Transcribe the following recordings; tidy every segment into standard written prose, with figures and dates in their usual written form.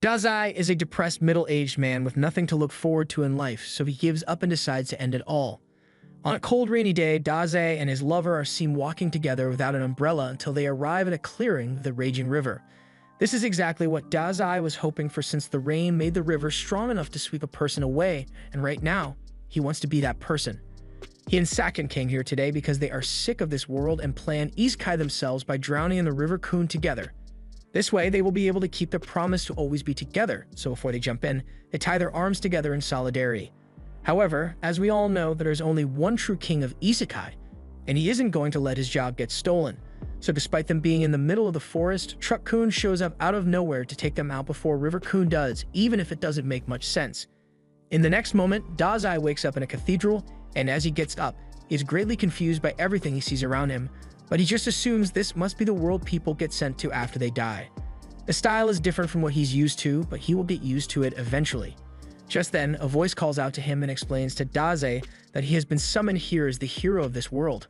Dazai is a depressed middle-aged man with nothing to look forward to in life, so he gives up and decides to end it all. On a cold, rainy day, Dazai and his lover are seen walking together without an umbrella until they arrive at a clearing with a raging river. This is exactly what Dazai was hoping for, since the rain made the river strong enough to sweep a person away, and right now, he wants to be that person. He and Sakin came here today because they are sick of this world and plan isekai themselves by drowning in the River Kun together. This way, they will be able to keep their promise to always be together, so before they jump in, they tie their arms together in solidarity. However, as we all know, there is only one true king of isekai, and he isn't going to let his job get stolen. So despite them being in the middle of the forest, Truck Kun shows up out of nowhere to take them out before River Kun does, even if it doesn't make much sense. In the next moment, Dazai wakes up in a cathedral, and as he gets up, he is greatly confused by everything he sees around him, but he just assumes this must be the world people get sent to after they die. The style is different from what he's used to, but he will get used to it eventually. Just then, a voice calls out to him and explains to Dazai that he has been summoned here as the hero of this world.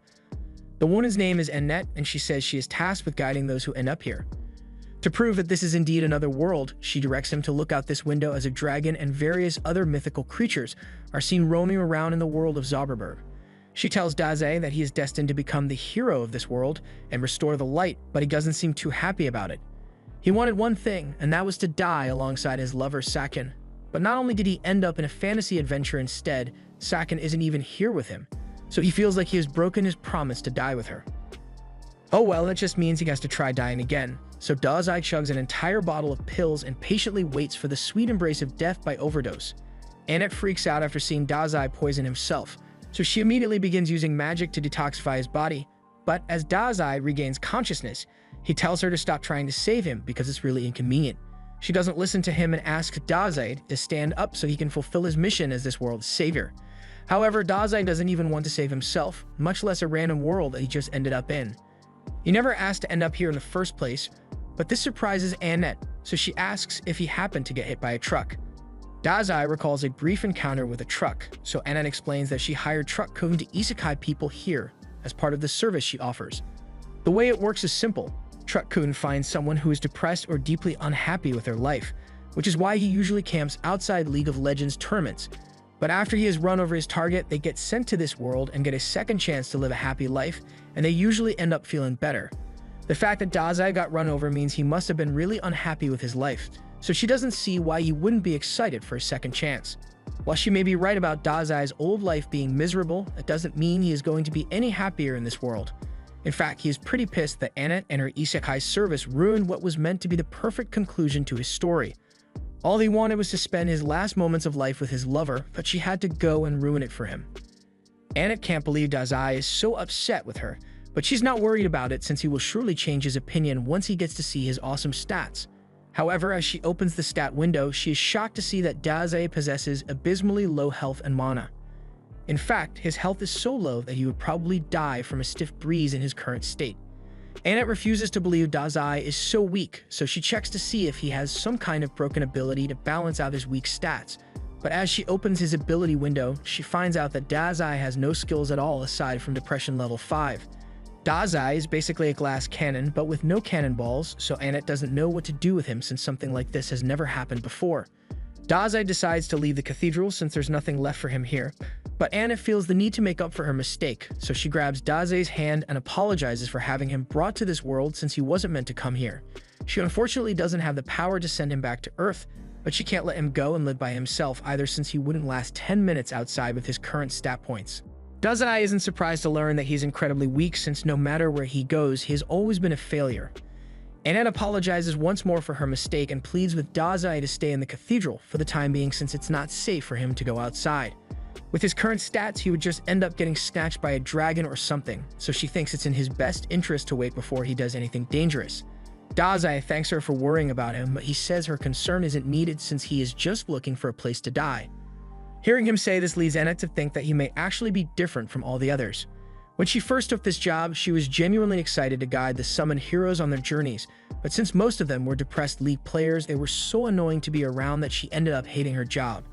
The woman's name is Annette, and she says she is tasked with guiding those who end up here. To prove that this is indeed another world, she directs him to look out this window as a dragon and various other mythical creatures are seen roaming around in the world of Zauberberg. She tells Dazai that he is destined to become the hero of this world and restore the light, but he doesn't seem too happy about it. He wanted one thing, and that was to die alongside his lover Sakin. But not only did he end up in a fantasy adventure instead, Sakin isn't even here with him, so he feels like he has broken his promise to die with her. Oh well, it just means he has to try dying again, so Dazai chugs an entire bottle of pills and patiently waits for the sweet embrace of death by overdose. Annette freaks out after seeing Dazai poison himself, so she immediately begins using magic to detoxify his body, but as Dazai regains consciousness, he tells her to stop trying to save him because it's really inconvenient. She doesn't listen to him and asks Dazai to stand up so he can fulfill his mission as this world's savior. However, Dazai doesn't even want to save himself, much less a random world that he just ended up in. He never asked to end up here in the first place, but this surprises Annette, so she asks if he happened to get hit by a truck. Dazai recalls a brief encounter with a truck, so Annette explains that she hired Truck Kun to isekai people here as part of the service she offers. The way it works is simple. Truck Kun finds someone who is depressed or deeply unhappy with their life, which is why he usually camps outside League of Legends tournaments. But after he has run over his target, they get sent to this world and get a second chance to live a happy life, and they usually end up feeling better. The fact that Dazai got run over means he must have been really unhappy with his life, so she doesn't see why he wouldn't be excited for a second chance. While she may be right about Dazai's old life being miserable, it doesn't mean he is going to be any happier in this world. In fact, he is pretty pissed that Annette and her isekai service ruined what was meant to be the perfect conclusion to his story. All he wanted was to spend his last moments of life with his lover, but she had to go and ruin it for him. Annette can't believe Dazai is so upset with her, but she's not worried about it since he will surely change his opinion once he gets to see his awesome stats. However, as she opens the stat window, she is shocked to see that Dazai possesses abysmally low health and mana. In fact, his health is so low that he would probably die from a stiff breeze in his current state. Annette refuses to believe Dazai is so weak, so she checks to see if he has some kind of broken ability to balance out his weak stats. But as she opens his ability window, she finds out that Dazai has no skills at all aside from Depression level 5. Dazai is basically a glass cannon, but with no cannonballs, so Annette doesn't know what to do with him since something like this has never happened before. Dazai decides to leave the cathedral since there's nothing left for him here, but Annette feels the need to make up for her mistake, so she grabs Dazai's hand and apologizes for having him brought to this world since he wasn't meant to come here. She unfortunately doesn't have the power to send him back to Earth, but she can't let him go and live by himself either since he wouldn't last 10 minutes outside with his current stat points. Dazai isn't surprised to learn that he's incredibly weak since no matter where he goes, he has always been a failure. Annette apologizes once more for her mistake and pleads with Dazai to stay in the cathedral for the time being since it's not safe for him to go outside. With his current stats, he would just end up getting snatched by a dragon or something, so she thinks it's in his best interest to wait before he does anything dangerous. Dazai thanks her for worrying about him, but he says her concern isn't needed since he is just looking for a place to die. Hearing him say this leads Annette to think that he may actually be different from all the others. When she first took this job, she was genuinely excited to guide the summoned heroes on their journeys, but since most of them were depressed League players, they were so annoying to be around that she ended up hating her job.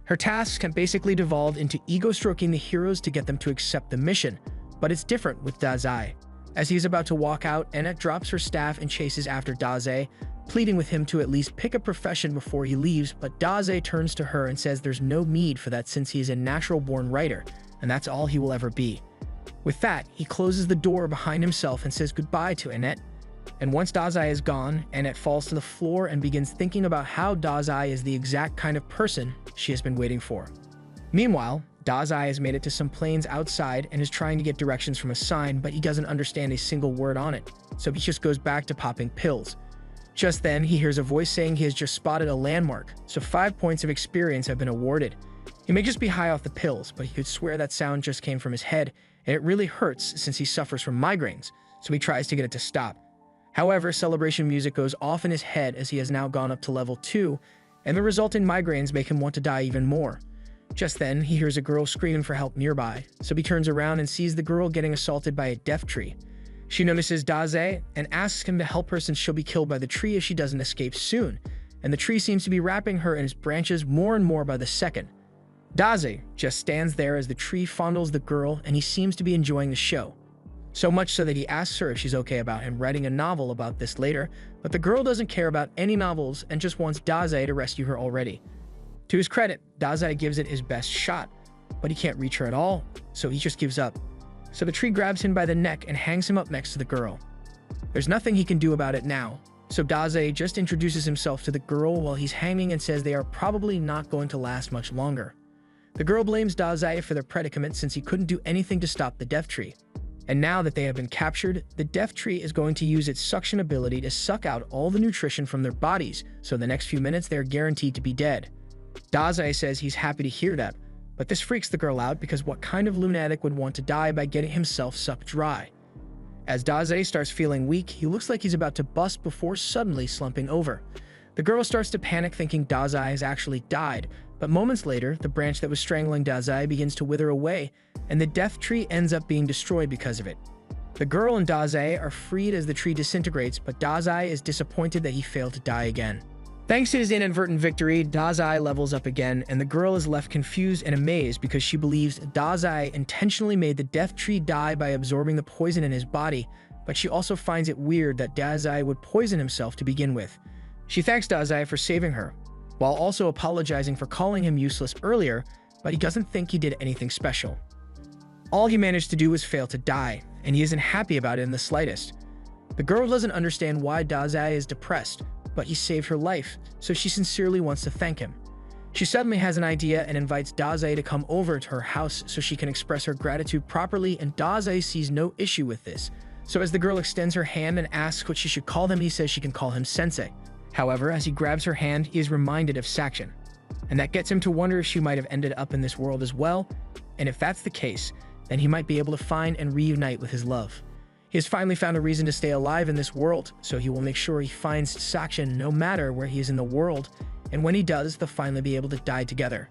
Her tasks can basically devolve into ego-stroking the heroes to get them to accept the mission, but it's different with Dazai. As he's about to walk out, Annette drops her staff and chases after Dazai, pleading with him to at least pick a profession before he leaves, but Daze turns to her and says there's no need for that since he is a natural-born writer, and that's all he will ever be. With that, he closes the door behind himself and says goodbye to Annette. And once Dazai is gone, Annette falls to the floor and begins thinking about how Dazai is the exact kind of person she has been waiting for. Meanwhile, Dazai has made it to some plains outside and is trying to get directions from a sign, but he doesn't understand a single word on it, so he just goes back to popping pills. Just then, he hears a voice saying he has just spotted a landmark, so 5 points of experience have been awarded. He may just be high off the pills, but he could swear that sound just came from his head, and it really hurts since he suffers from migraines, so he tries to get it to stop. However, celebration music goes off in his head as he has now gone up to level 2, and the resulting migraines make him want to die even more. Just then, he hears a girl screaming for help nearby, so he turns around and sees the girl getting assaulted by a death tree. She notices Daze and asks him to help her since she'll be killed by the tree if she doesn't escape soon, and the tree seems to be wrapping her in its branches more and more by the second. Daze just stands there as the tree fondles the girl, and he seems to be enjoying the show. So much so that he asks her if she's okay about him writing a novel about this later, but the girl doesn't care about any novels and just wants Daze to rescue her already. To his credit, Daze gives it his best shot, but he can't reach her at all, so he just gives up. So the tree grabs him by the neck and hangs him up next to the girl. There's nothing he can do about it now, so Daze just introduces himself to the girl while he's hanging and says they are probably not going to last much longer. The girl blames Daze for their predicament since he couldn't do anything to stop the death tree. And now that they have been captured, the death tree is going to use its suction ability to suck out all the nutrition from their bodies, so in the next few minutes they are guaranteed to be dead. Daze says he's happy to hear that, but this freaks the girl out because what kind of lunatic would want to die by getting himself sucked dry? As Daze starts feeling weak, he looks like he's about to bust before suddenly slumping over. The girl starts to panic thinking Daze has actually died, but moments later, the branch that was strangling Daze begins to wither away, and the death tree ends up being destroyed because of it. The girl and Daze are freed as the tree disintegrates, but Daze is disappointed that he failed to die again. Thanks to his inadvertent victory, Daze levels up again, and the girl is left confused and amazed because she believes Daze intentionally made the death tree die by absorbing the poison in his body, but she also finds it weird that Daze would poison himself to begin with. She thanks Daze for saving her, while also apologizing for calling him useless earlier, but he doesn't think he did anything special. All he managed to do was fail to die, and he isn't happy about it in the slightest. The girl doesn't understand why Daze is depressed, but he saved her life, so she sincerely wants to thank him. She suddenly has an idea and invites Daze to come over to her house so she can express her gratitude properly, and Daze sees no issue with this. So as the girl extends her hand and asks what she should call him, he says she can call him Sensei. However, as he grabs her hand, he is reminded of Sakshan, and that gets him to wonder if she might have ended up in this world as well, and if that's the case, then he might be able to find and reunite with his love. He has finally found a reason to stay alive in this world, so he will make sure he finds Sakshan no matter where he is in the world, and when he does, they'll finally be able to die together.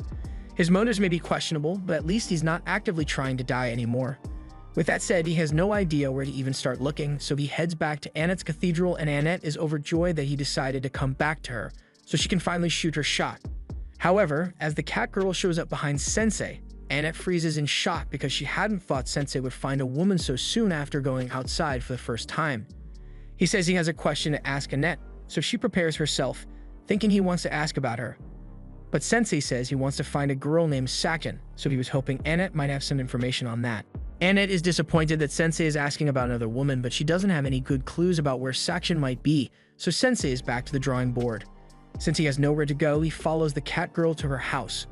His motives may be questionable, but at least he's not actively trying to die anymore. With that said, he has no idea where to even start looking, so he heads back to Annette's cathedral, and Annette is overjoyed that he decided to come back to her, so she can finally shoot her shot. However, as the cat girl shows up behind Sensei, Annette freezes in shock because she hadn't thought Sensei would find a woman so soon after going outside for the first time. He says he has a question to ask Annette, so she prepares herself, thinking he wants to ask about her. But Sensei says he wants to find a girl named Sakshan, so he was hoping Annette might have some information on that. Annette is disappointed that Sensei is asking about another woman, but she doesn't have any good clues about where Sakshan might be, so Sensei is back to the drawing board. Since he has nowhere to go, he follows the cat girl to her house.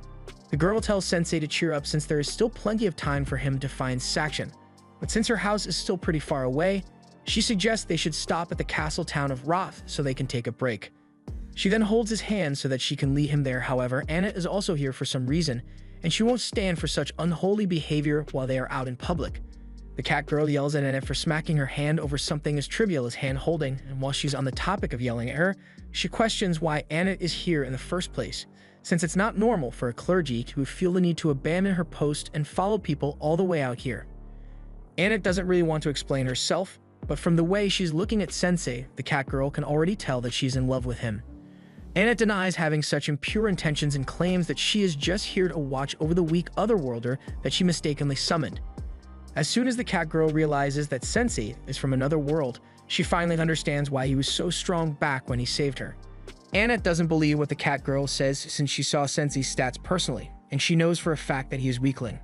The girl tells Sensei to cheer up since there is still plenty of time for him to find Sakshan, but since her house is still pretty far away, she suggests they should stop at the castle town of Roth so they can take a break. She then holds his hand so that she can lead him there. However, Annette is also here for some reason, and she won't stand for such unholy behavior while they are out in public. The cat girl yells at Annette for smacking her hand over something as trivial as hand-holding, and while she's on the topic of yelling at her, she questions why Annette is here in the first place, since it's not normal for a clergy to feel the need to abandon her post and follow people all the way out here. Annette doesn't really want to explain herself, but from the way she's looking at Sensei, the cat girl can already tell that she's in love with him. Annette denies having such impure intentions and claims that she is just here to watch over the weak otherworlder that she mistakenly summoned. As soon as the cat girl realizes that Sensei is from another world, She finally understands why he was so strong back when he saved her. Anna doesn't believe what the cat girl says since she saw Sensei's stats personally, and she knows for a fact that he is weakling.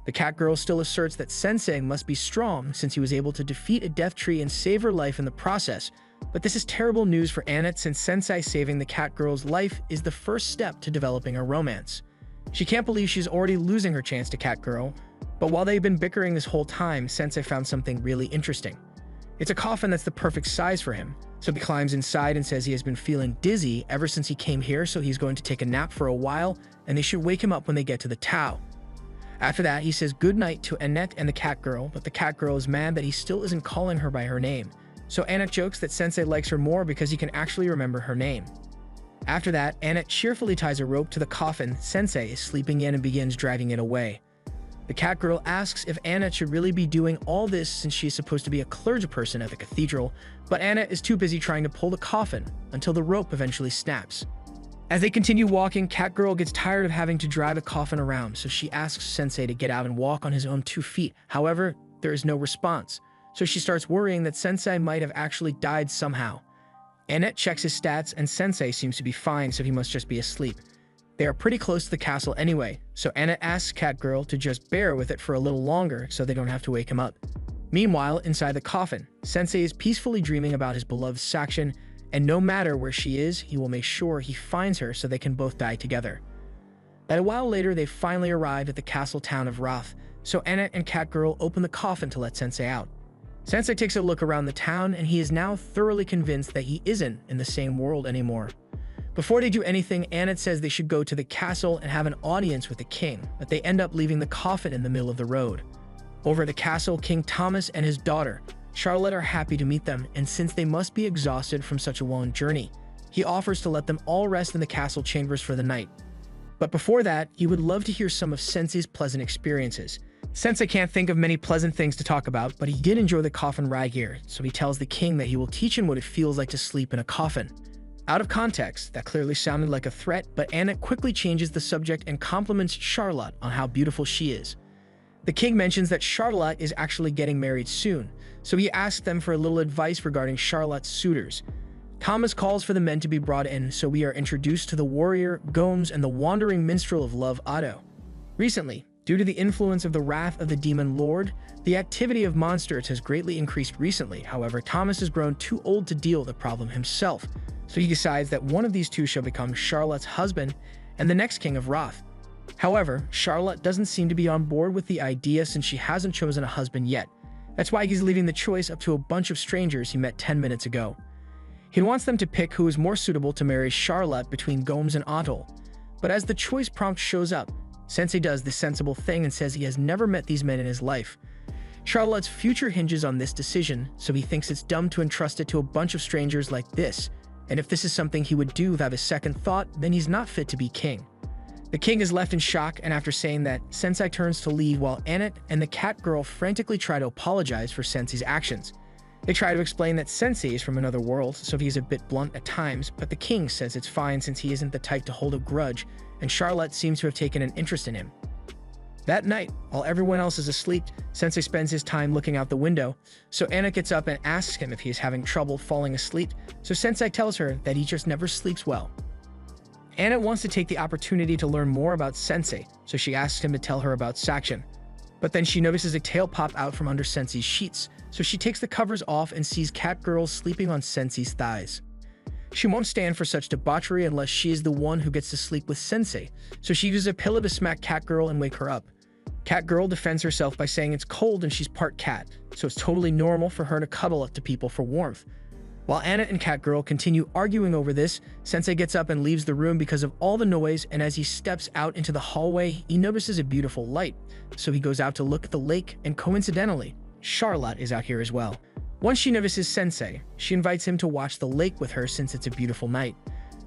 The cat girl still asserts that Sensei must be strong since he was able to defeat a death tree and save her life in the process, but this is terrible news for Anna since Sensei saving the cat girl's life is the first step to developing a romance. She can't believe she's already losing her chance to cat girl, but while they've been bickering this whole time, Sensei found something really interesting. It's a coffin that's the perfect size for him, so he climbs inside and says he has been feeling dizzy ever since he came here, so he's going to take a nap for a while, and they should wake him up when they get to the Tao. After that, he says goodnight to Annette and the cat girl, but the cat girl is mad that he still isn't calling her by her name, so Annette jokes that Sensei likes her more because he can actually remember her name. After that, Annette cheerfully ties a rope to the coffin Sensei is sleeping in and begins dragging it away. The cat girl asks if Annette should really be doing all this since she is supposed to be a clergyperson at the cathedral, but Annette is too busy trying to pull the coffin until the rope eventually snaps. As they continue walking, cat girl gets tired of having to drag the coffin around, so she asks Sensei to get out and walk on his own 2 feet. However, there is no response, so she starts worrying that Sensei might have actually died somehow. Annette checks his stats and Sensei seems to be fine, so he must just be asleep. They are pretty close to the castle anyway, so Annette asks cat girl to just bear with it for a little longer so they don't have to wake him up. Meanwhile, inside the coffin, Sensei is peacefully dreaming about his beloved Sakshan, and no matter where she is, he will make sure he finds her so they can both die together. But a while later, they finally arrive at the castle town of Roth, so Annette and cat girl open the coffin to let Sensei out. Sensei takes a look around the town, and he is now thoroughly convinced that he isn't in the same world anymore. Before they do anything, Annette says they should go to the castle and have an audience with the king, but they end up leaving the coffin in the middle of the road. Over at the castle, King Thomas and his daughter, Charlotte, are happy to meet them, and since they must be exhausted from such a long journey, he offers to let them all rest in the castle chambers for the night. But before that, he would love to hear some of Sensei's pleasant experiences. Sensei can't think of many pleasant things to talk about, but he did enjoy the coffin ride here, so he tells the king that he will teach him what it feels like to sleep in a coffin. Out of context, that clearly sounded like a threat, but Annette quickly changes the subject and compliments Charlotte on how beautiful she is. The king mentions that Charlotte is actually getting married soon, so he asks them for a little advice regarding Charlotte's suitors. Thomas calls for the men to be brought in, so we are introduced to the warrior, Gomes, and the wandering minstrel of love, Otto. Recently, due to the influence of the wrath of the demon lord, the activity of monsters has greatly increased recently. However, Thomas has grown too old to deal with the problem himself, so he decides that one of these two shall become Charlotte's husband and the next king of Roth. However, Charlotte doesn't seem to be on board with the idea since she hasn't chosen a husband yet. That's why he's leaving the choice up to a bunch of strangers he met 10 minutes ago. He wants them to pick who is more suitable to marry Charlotte between Gomes and Otto. But as the choice prompt shows up, Sensei does the sensible thing and says he has never met these men in his life. Charlotte's future hinges on this decision, so he thinks it's dumb to entrust it to a bunch of strangers like this, and if this is something he would do without a second thought, then he's not fit to be king. The king is left in shock, and after saying that, Sensei turns to leave while Annette and the cat girl frantically try to apologize for Sensei's actions. They try to explain that Sensei is from another world, so he's a bit blunt at times, but the king says it's fine since he isn't the type to hold a grudge, and Charlotte seems to have taken an interest in him. That night, while everyone else is asleep, Sensei spends his time looking out the window, so Anna gets up and asks him if he is having trouble falling asleep, so Sensei tells her that he just never sleeps well. Anna wants to take the opportunity to learn more about Sensei, so she asks him to tell her about Sakshan. But then she notices a tail pop out from under Sensei's sheets, so she takes the covers off and sees cat girl sleeping on Sensei's thighs. She won't stand for such debauchery unless she is the one who gets to sleep with Sensei, so she uses a pillow to smack cat girl and wake her up. Cat girl defends herself by saying it's cold and she's part cat, so it's totally normal for her to cuddle up to people for warmth. While Anna and cat girl continue arguing over this, Sensei gets up and leaves the room because of all the noise, and as he steps out into the hallway, he notices a beautiful light, so he goes out to look at the lake, and coincidentally, Charlotte is out here as well. Once she notices Sensei, she invites him to watch the lake with her since it's a beautiful night.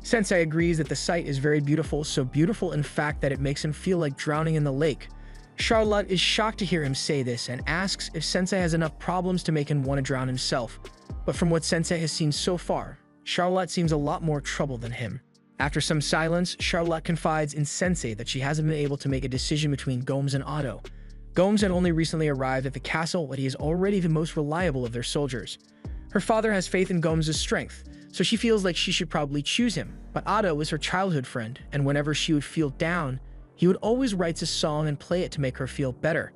Sensei agrees that the sight is very beautiful, so beautiful in fact that it makes him feel like drowning in the lake. Charlotte is shocked to hear him say this and asks if Sensei has enough problems to make him want to drown himself. But from what Sensei has seen so far, Charlotte seems a lot more trouble than him. After some silence, Charlotte confides in Sensei that she hasn't been able to make a decision between Gomes and Otto. Gomes had only recently arrived at the castle, but he is already the most reliable of their soldiers. Her father has faith in Gomes' strength, so she feels like she should probably choose him. But Otto is her childhood friend, and whenever she would feel down, he would always write a song and play it to make her feel better.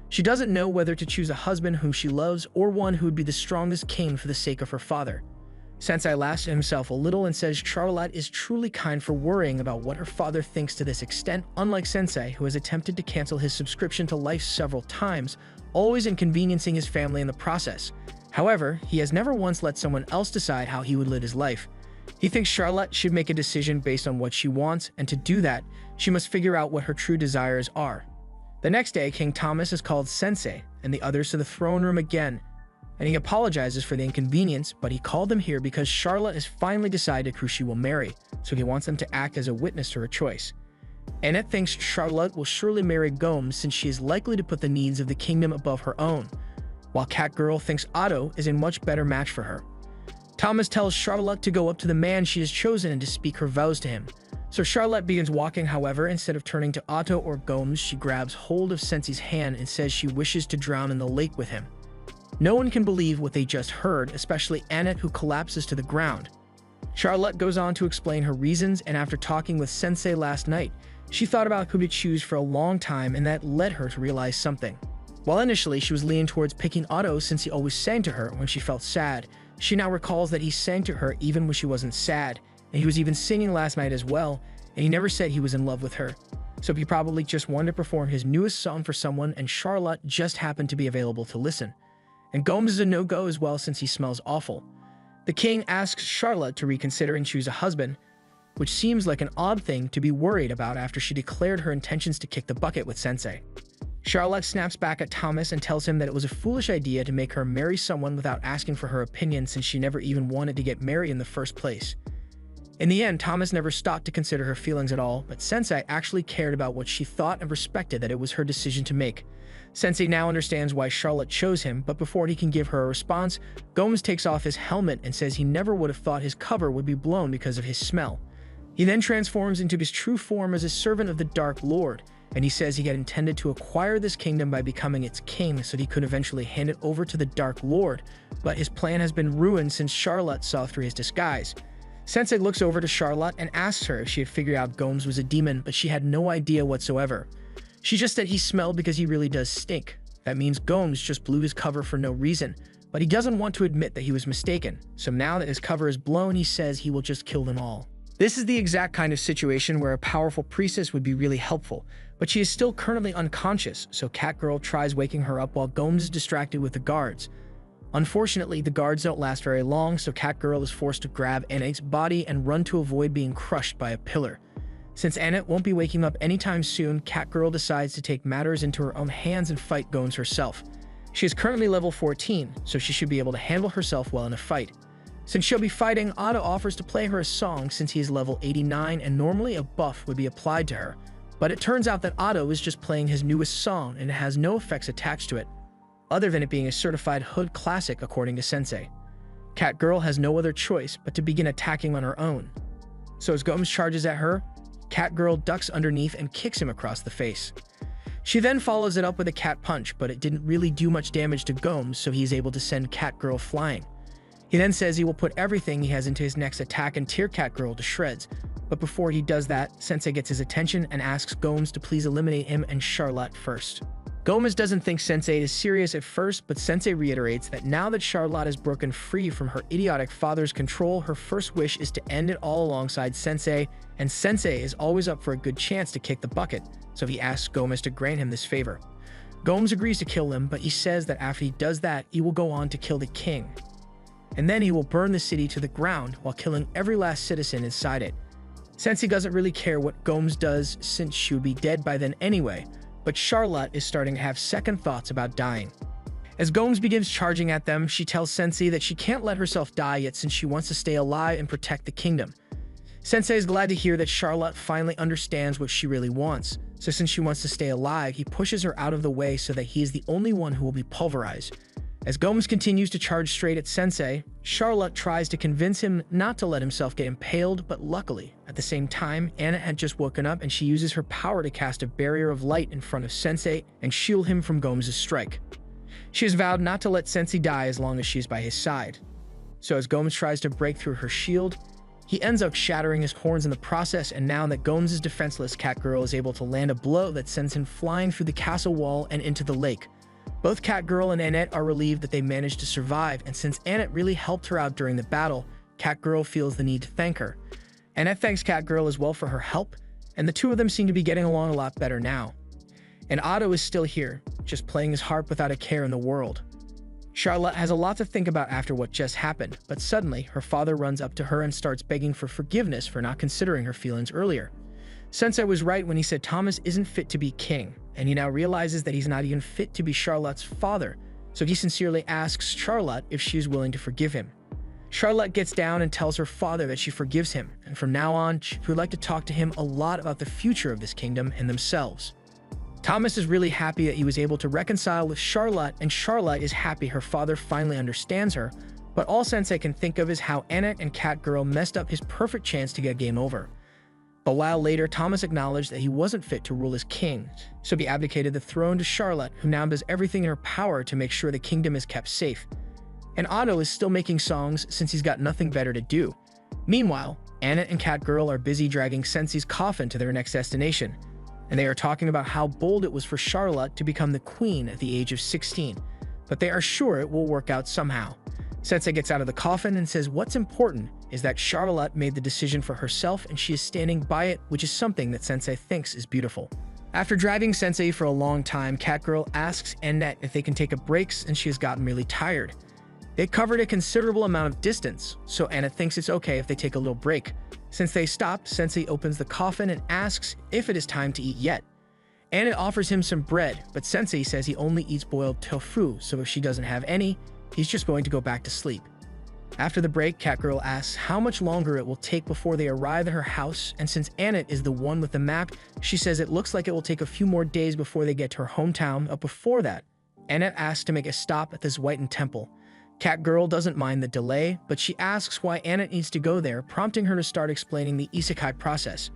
She doesn't know whether to choose a husband whom she loves or one who would be the strongest king for the sake of her father. Sensei laughs at himself a little and says Charlotte is truly kind for worrying about what her father thinks to this extent, unlike Sensei, who has attempted to cancel his subscription to Life several times, always inconveniencing his family in the process. However, he has never once let someone else decide how he would live his life. He thinks Charlotte should make a decision based on what she wants, and to do that, she must figure out what her true desires are. The next day, King Thomas is called Sensei and the others to the throne room again, and he apologizes for the inconvenience, but he called them here because Charlotte has finally decided who she will marry, so he wants them to act as a witness to her choice. Annette thinks Charlotte will surely marry Gomes since she is likely to put the needs of the kingdom above her own, while Catgirl thinks Otto is a much better match for her. Thomas tells Charlotte to go up to the man she has chosen and to speak her vows to him. So Charlotte begins walking, however, instead of turning to Otto or Gomes, she grabs hold of Sensei's hand and says she wishes to drown in the lake with him. No one can believe what they just heard, especially Annette, who collapses to the ground. Charlotte goes on to explain her reasons, and after talking with Sensei last night, she thought about who to choose for a long time, and that led her to realize something. While initially she was leaning towards picking Otto since he always sang to her when she felt sad, she now recalls that he sang to her even when she wasn't sad, and he was even singing last night as well, and he never said he was in love with her. So he probably just wanted to perform his newest song for someone, and Charlotte just happened to be available to listen. And Gomes is a no-go as well since he smells awful. The king asks Charlotte to reconsider and choose a husband, which seems like an odd thing to be worried about after she declared her intentions to kick the bucket with Sensei. Charlotte snaps back at Thomas and tells him that it was a foolish idea to make her marry someone without asking for her opinion since she never even wanted to get married in the first place. In the end, Thomas never stopped to consider her feelings at all, but Sensei actually cared about what she thought and respected that it was her decision to make. Sensei now understands why Charlotte chose him, but before he can give her a response, Gomes takes off his helmet and says he never would have thought his cover would be blown because of his smell. He then transforms into his true form as a servant of the Dark Lord, and he says he had intended to acquire this kingdom by becoming its king so he could eventually hand it over to the Dark Lord, but his plan has been ruined since Charlotte saw through his disguise. Sensei looks over to Charlotte and asks her if she had figured out Gomes was a demon, but she had no idea whatsoever. She just said he smelled because he really does stink. That means Gomes just blew his cover for no reason, but he doesn't want to admit that he was mistaken, so now that his cover is blown, he says he will just kill them all. This is the exact kind of situation where a powerful priestess would be really helpful, but she is still currently unconscious, so Catgirl tries waking her up while Gomes is distracted with the guards. Unfortunately, the guards don't last very long, so Catgirl is forced to grab Annette's body and run to avoid being crushed by a pillar. Since Annette won't be waking up anytime soon, Catgirl decides to take matters into her own hands and fight Gomes herself. She is currently level 14, so she should be able to handle herself well in a fight. Since she'll be fighting, Otto offers to play her a song since he is level 89 and normally a buff would be applied to her. But it turns out that Otto is just playing his newest song and it has no effects attached to it, other than it being a certified hood classic according to Sensei. Catgirl has no other choice but to begin attacking on her own. So as Gomes charges at her, Catgirl ducks underneath and kicks him across the face. She then follows it up with a cat punch, but it didn't really do much damage to Gomes, so he is able to send Catgirl flying. He then says he will put everything he has into his next attack and tear Catgirl to shreds. But before he does that, Sensei gets his attention and asks Gomes to please eliminate him and Charlotte first. Gomes doesn't think Sensei is serious at first, but Sensei reiterates that now that Charlotte has broken free from her idiotic father's control, her first wish is to end it all alongside Sensei, and Sensei is always up for a good chance to kick the bucket, so he asks Gomes to grant him this favor. Gomes agrees to kill him, but he says that after he does that, he will go on to kill the king. And then he will burn the city to the ground while killing every last citizen inside it. Sensei doesn't really care what Gomes does since she would be dead by then anyway, but Charlotte is starting to have second thoughts about dying. As Gomes begins charging at them, she tells Sensei that she can't let herself die yet since she wants to stay alive and protect the kingdom. Sensei is glad to hear that Charlotte finally understands what she really wants, so since she wants to stay alive, he pushes her out of the way so that he is the only one who will be pulverized. As Gomes continues to charge straight at Sensei, Charlotte tries to convince him not to let himself get impaled, but luckily, at the same time, Anna had just woken up and she uses her power to cast a barrier of light in front of Sensei and shield him from Gomes' strike. She has vowed not to let Sensei die as long as she is by his side. So as Gomes tries to break through her shield, he ends up shattering his horns in the process, and now that Gomes is defenseless, Catgirl is able to land a blow that sends him flying through the castle wall and into the lake. Both Catgirl and Annette are relieved that they managed to survive, and since Annette really helped her out during the battle, Catgirl feels the need to thank her. Annette thanks Catgirl as well for her help, and the two of them seem to be getting along a lot better now. And Otto is still here, just playing his harp without a care in the world. Charlotte has a lot to think about after what just happened, but suddenly her father runs up to her and starts begging for forgiveness for not considering her feelings earlier. Sensei was right when he said Thomas isn't fit to be king, and he now realizes that he's not even fit to be Charlotte's father, so he sincerely asks Charlotte if she is willing to forgive him. Charlotte gets down and tells her father that she forgives him, and from now on, she would like to talk to him a lot about the future of this kingdom and themselves. Thomas is really happy that he was able to reconcile with Charlotte, and Charlotte is happy her father finally understands her, but all Sensei can think of is how Annette and Catgirl messed up his perfect chance to get game over. A while later, Thomas acknowledged that he wasn't fit to rule as king, so he abdicated the throne to Charlotte, who now does everything in her power to make sure the kingdom is kept safe. And Otto is still making songs since he's got nothing better to do. Meanwhile, Annette and Catgirl are busy dragging Sensei's coffin to their next destination, and they are talking about how bold it was for Charlotte to become the queen at the age of 16, but they are sure it will work out somehow. Sensei gets out of the coffin and says what's important is that Charlotte made the decision for herself and she is standing by it, which is something that Sensei thinks is beautiful. After driving Sensei for a long time, Catgirl asks Annette if they can take a break and she has gotten really tired. They covered a considerable amount of distance, so Annette thinks it's okay if they take a little break. Since they stopped, Sensei opens the coffin and asks if it is time to eat yet. Annette offers him some bread, but Sensei says he only eats boiled tofu, so if she doesn't have any, he's just going to go back to sleep. After the break, Catgirl asks how much longer it will take before they arrive at her house, and since Annette is the one with the map, she says it looks like it will take a few more days before they get to her hometown, but before that, Annette asks to make a stop at this Whiten Temple. Catgirl doesn't mind the delay, but she asks why Annette needs to go there, prompting her to start explaining the isekai process.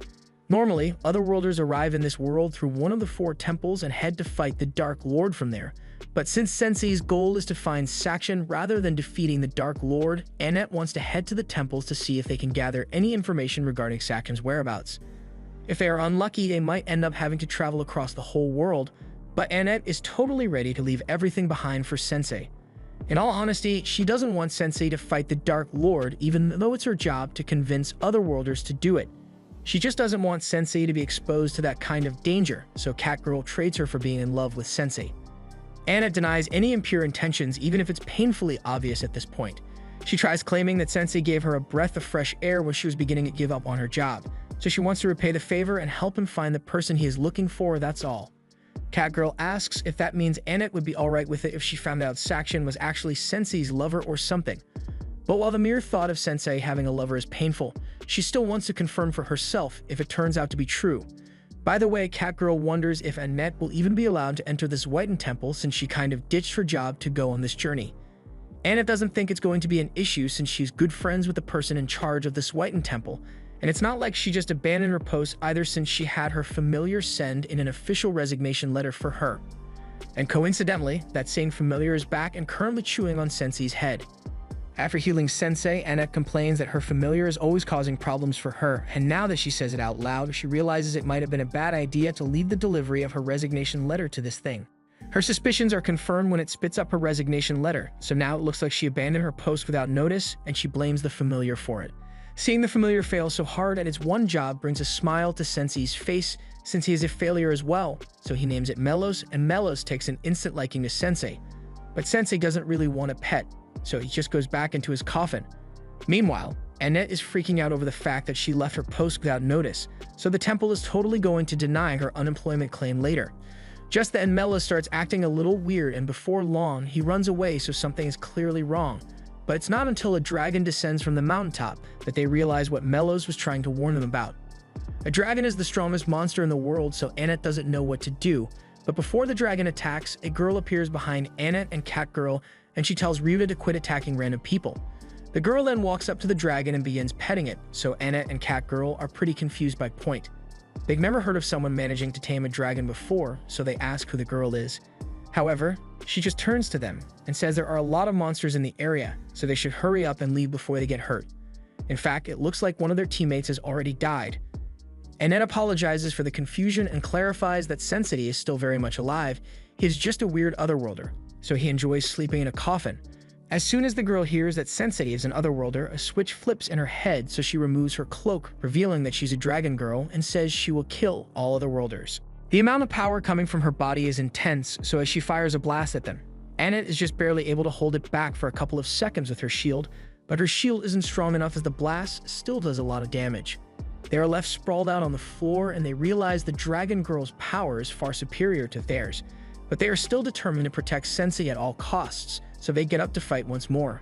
Normally, otherworlders arrive in this world through one of the 4 temples and head to fight the Dark Lord from there. But since Sensei's goal is to find Sakshan rather than defeating the Dark Lord, Annette wants to head to the temples to see if they can gather any information regarding Sakshan's whereabouts. If they are unlucky, they might end up having to travel across the whole world, but Annette is totally ready to leave everything behind for Sensei. In all honesty, she doesn't want Sensei to fight the Dark Lord, even though it's her job to convince otherworlders to do it. She just doesn't want Sensei to be exposed to that kind of danger, so Catgirl trades her for being in love with Sensei. Annette denies any impure intentions, even if it's painfully obvious at this point. She tries claiming that Sensei gave her a breath of fresh air when she was beginning to give up on her job, so she wants to repay the favor and help him find the person he is looking for, that's all. Catgirl asks if that means Annette would be alright with it if she found out Sakshan was actually Sensei's lover or something. But while the mere thought of Sensei having a lover is painful, she still wants to confirm for herself if it turns out to be true. By the way, Catgirl wonders if Annette will even be allowed to enter this Whiten Temple since she kind of ditched her job to go on this journey. Annette doesn't think it's going to be an issue since she's good friends with the person in charge of this Whiten Temple, and it's not like she just abandoned her post either since she had her familiar send in an official resignation letter for her. And coincidentally, that same familiar is back and currently chewing on Sensei's head. After healing Sensei, Annette complains that her familiar is always causing problems for her, and now that she says it out loud, she realizes it might have been a bad idea to leave the delivery of her resignation letter to this thing. Her suspicions are confirmed when it spits up her resignation letter, so now it looks like she abandoned her post without notice, and she blames the familiar for it. Seeing the familiar fail so hard at its one job brings a smile to Sensei's face since he is a failure as well, so he names it Melos, and Melos takes an instant liking to Sensei. But Sensei doesn't really want a pet, so he just goes back into his coffin. Meanwhile, Annette is freaking out over the fact that she left her post without notice, so the temple is totally going to deny her unemployment claim later. Just then, Melos starts acting a little weird, and before long, he runs away, so something is clearly wrong. But it's not until a dragon descends from the mountaintop that they realize what Melos was trying to warn them about. A dragon is the strongest monster in the world, so Annette doesn't know what to do. But before the dragon attacks, a girl appears behind Annette and Catgirl, and she tells Ryuta to quit attacking random people. The girl then walks up to the dragon and begins petting it, so Annette and Catgirl are pretty confused by point. They've never heard of someone managing to tame a dragon before, so they ask who the girl is. However, she just turns to them and says there are a lot of monsters in the area, so they should hurry up and leave before they get hurt. In fact, it looks like one of their teammates has already died. Annette apologizes for the confusion and clarifies that Sensei is still very much alive. He is just a weird otherworlder, so he enjoys sleeping in a coffin. As soon as the girl hears that Sensei is an otherworlder, a switch flips in her head, so she removes her cloak, revealing that she's a dragon girl, and says she will kill all otherworlders. The amount of power coming from her body is intense, so as she fires a blast at them, Annette is just barely able to hold it back for a couple of seconds with her shield, but her shield isn't strong enough as the blast still does a lot of damage. They are left sprawled out on the floor, and they realize the dragon girl's power is far superior to theirs, but they are still determined to protect Sensei at all costs, so they get up to fight once more.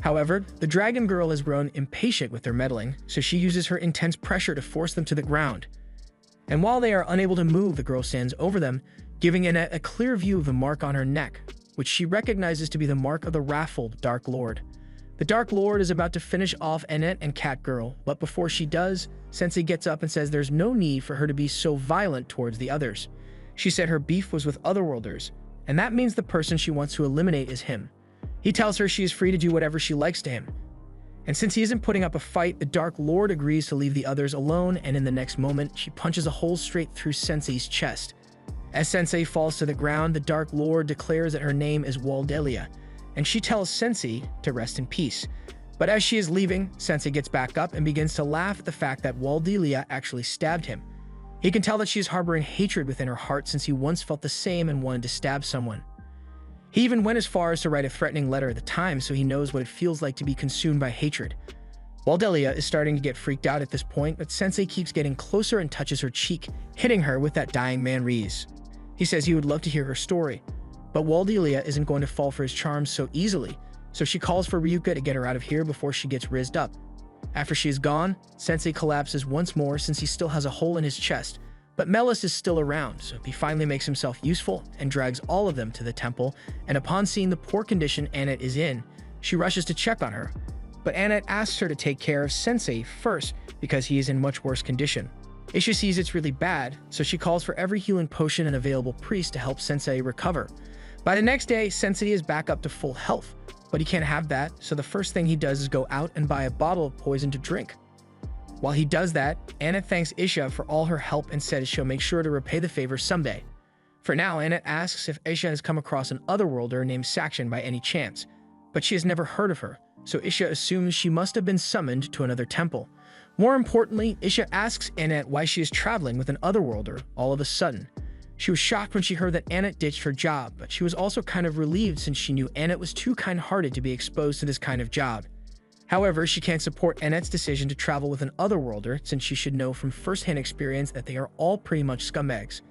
However, the dragon girl has grown impatient with their meddling, so she uses her intense pressure to force them to the ground. And while they are unable to move, the girl stands over them, giving Annette a clear view of the mark on her neck, which she recognizes to be the mark of the wrathful Dark Lord. The Dark Lord is about to finish off Annette and Catgirl, but before she does, Sensei gets up and says there's no need for her to be so violent towards the others. She said her beef was with otherworlders, and that means the person she wants to eliminate is him. He tells her she is free to do whatever she likes to him. And since he isn't putting up a fight, the Dark Lord agrees to leave the others alone, and in the next moment, she punches a hole straight through Sensei's chest. As Sensei falls to the ground, the Dark Lord declares that her name is Waldelia, and she tells Sensei to rest in peace. But as she is leaving, Sensei gets back up and begins to laugh at the fact that Waldelia actually stabbed him. He can tell that she is harboring hatred within her heart since he once felt the same and wanted to stab someone. He even went as far as to write a threatening letter at the time, so he knows what it feels like to be consumed by hatred. Waldelia is starting to get freaked out at this point, but Sensei keeps getting closer and touches her cheek, hitting her with that dying man Reese. He says he would love to hear her story, but Waldelia isn't going to fall for his charms so easily, so she calls for Ryuka to get her out of here before she gets rizzed up. After she is gone, Sensei collapses once more since he still has a hole in his chest, but Melis is still around, so he finally makes himself useful and drags all of them to the temple, and upon seeing the poor condition Annette is in, she rushes to check on her. But Annette asks her to take care of Sensei first because he is in much worse condition. Isha sees it's really bad, so she calls for every healing potion and available priest to help Sensei recover. By the next day, Sensei is back up to full health, but he can't have that, so the first thing he does is go out and buy a bottle of poison to drink. While he does that, Annette thanks Isha for all her help and says she'll make sure to repay the favor someday. For now, Annette asks if Isha has come across an otherworlder named Sakshan by any chance, but she has never heard of her, so Isha assumes she must have been summoned to another temple. More importantly, Isha asks Annette why she is traveling with an otherworlder all of a sudden. She was shocked when she heard that Annette ditched her job, but she was also kind of relieved since she knew Annette was too kind-hearted to be exposed to this kind of job. However, she can't support Annette's decision to travel with an otherworlder since she should know from first-hand experience that they are all pretty much scumbags.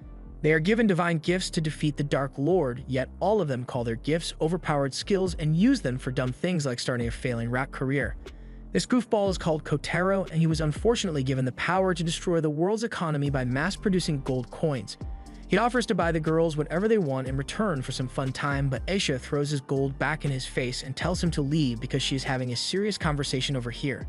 They are given divine gifts to defeat the Dark Lord, yet all of them call their gifts overpowered skills and use them for dumb things like starting a failing rap career. This goofball is called Kotaro, and he was unfortunately given the power to destroy the world's economy by mass-producing gold coins. He offers to buy the girls whatever they want in return for some fun time, but Aisha throws his gold back in his face and tells him to leave because she is having a serious conversation over here.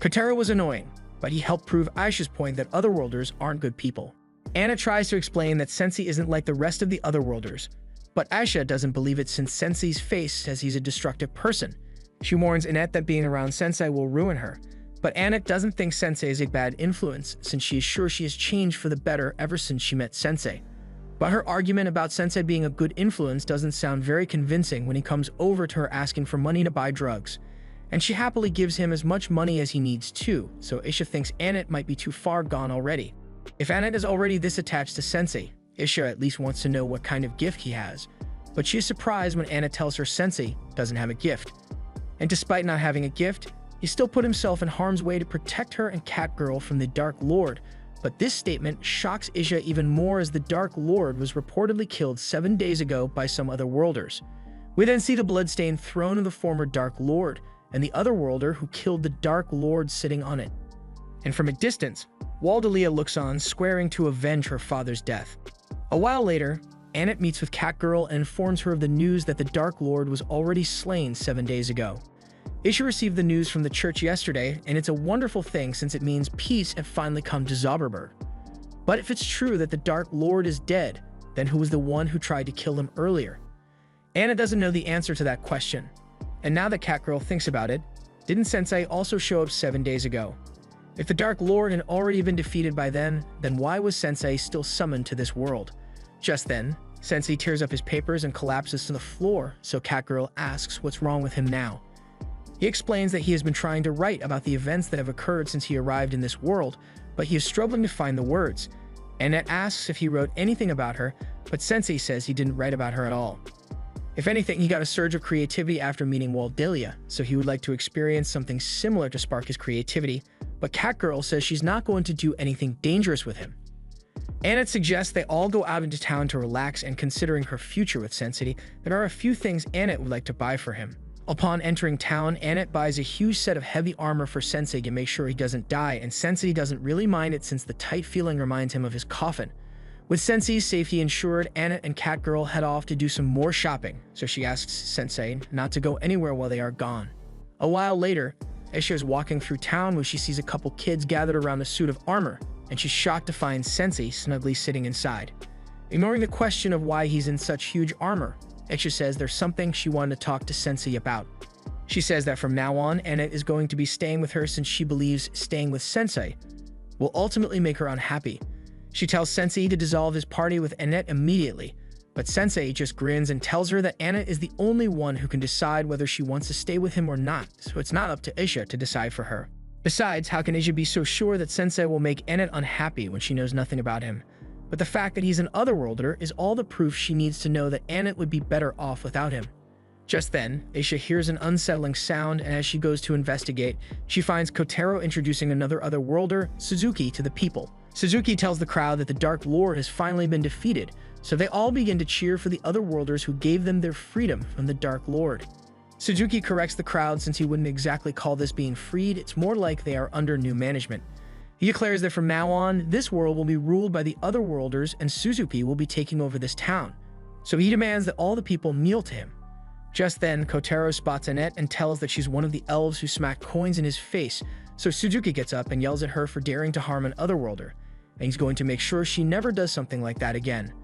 Kotaro was annoying, but he helped prove Aisha's point that otherworlders aren't good people. Anna tries to explain that Sensei isn't like the rest of the otherworlders, but Aisha doesn't believe it since Sensei's face says he's a destructive person. She warns Annette that being around Sensei will ruin her, but Annette doesn't think Sensei is a bad influence since she is sure she has changed for the better ever since she met Sensei. But her argument about Sensei being a good influence doesn't sound very convincing when he comes over to her asking for money to buy drugs, and she happily gives him as much money as he needs too, so Isha thinks Annette might be too far gone already. If Annette is already this attached to Sensei, Isha at least wants to know what kind of gift he has, but she is surprised when Annette tells her Sensei doesn't have a gift. And despite not having a gift, he still put himself in harm's way to protect her and Catgirl from the Dark Lord, but this statement shocks Isha even more as the Dark Lord was reportedly killed 7 days ago by some otherworlders. We then see the bloodstained throne of the former Dark Lord, and the otherworlder who killed the Dark Lord sitting on it. And from a distance, Waldelia looks on, swearing to avenge her father's death. A while later, Annette meets with Catgirl and informs her of the news that the Dark Lord was already slain 7 days ago. Isha received the news from the church yesterday, and it's a wonderful thing since it means peace had finally come to Zauberberg. But if it's true that the Dark Lord is dead, then who was the one who tried to kill him earlier? Anna doesn't know the answer to that question. And now that Catgirl thinks about it, didn't Sensei also show up 7 days ago? If the Dark Lord had already been defeated by then why was Sensei still summoned to this world? Just then, Sensei tears up his papers and collapses to the floor, so Catgirl asks what's wrong with him now. He explains that he has been trying to write about the events that have occurred since he arrived in this world, but he is struggling to find the words. Annette asks if he wrote anything about her, but Sensei says he didn't write about her at all. If anything, he got a surge of creativity after meeting Waldelia, so he would like to experience something similar to spark his creativity, but Catgirl says she's not going to do anything dangerous with him. Annette suggests they all go out into town to relax, and considering her future with Sensei, there are a few things Annette would like to buy for him. Upon entering town, Annette buys a huge set of heavy armor for Sensei to make sure he doesn't die, and Sensei doesn't really mind it since the tight feeling reminds him of his coffin. With Sensei's safety ensured, Annette and Catgirl head off to do some more shopping, so she asks Sensei not to go anywhere while they are gone. A while later, Aisha is walking through town where she sees a couple kids gathered around a suit of armor, and she's shocked to find Sensei snugly sitting inside. Ignoring the question of why he's in such huge armor, Aisha says there's something she wanted to talk to Sensei about. She says that from now on, Annette is going to be staying with her since she believes staying with Sensei will ultimately make her unhappy. She tells Sensei to dissolve his party with Annette immediately, but Sensei just grins and tells her that Annette is the only one who can decide whether she wants to stay with him or not, so it's not up to Aisha to decide for her. Besides, how can Aisha be so sure that Sensei will make Annette unhappy when she knows nothing about him? But the fact that he's an otherworlder is all the proof she needs to know that Annette would be better off without him. Just then, Aisha hears an unsettling sound, and as she goes to investigate, she finds Kotaro introducing another otherworlder, Suzuki, to the people. Suzuki tells the crowd that the Dark Lord has finally been defeated, so they all begin to cheer for the otherworlders who gave them their freedom from the Dark Lord. Suzuki corrects the crowd since he wouldn't exactly call this being freed, it's more like they are under new management. He declares that from now on, this world will be ruled by the otherworlders and Suzuki will be taking over this town. So he demands that all the people kneel to him. Just then, Kotaro spots Annette and tells that she's one of the elves who smacked coins in his face, so Suzuki gets up and yells at her for daring to harm an otherworlder, and he's going to make sure she never does something like that again.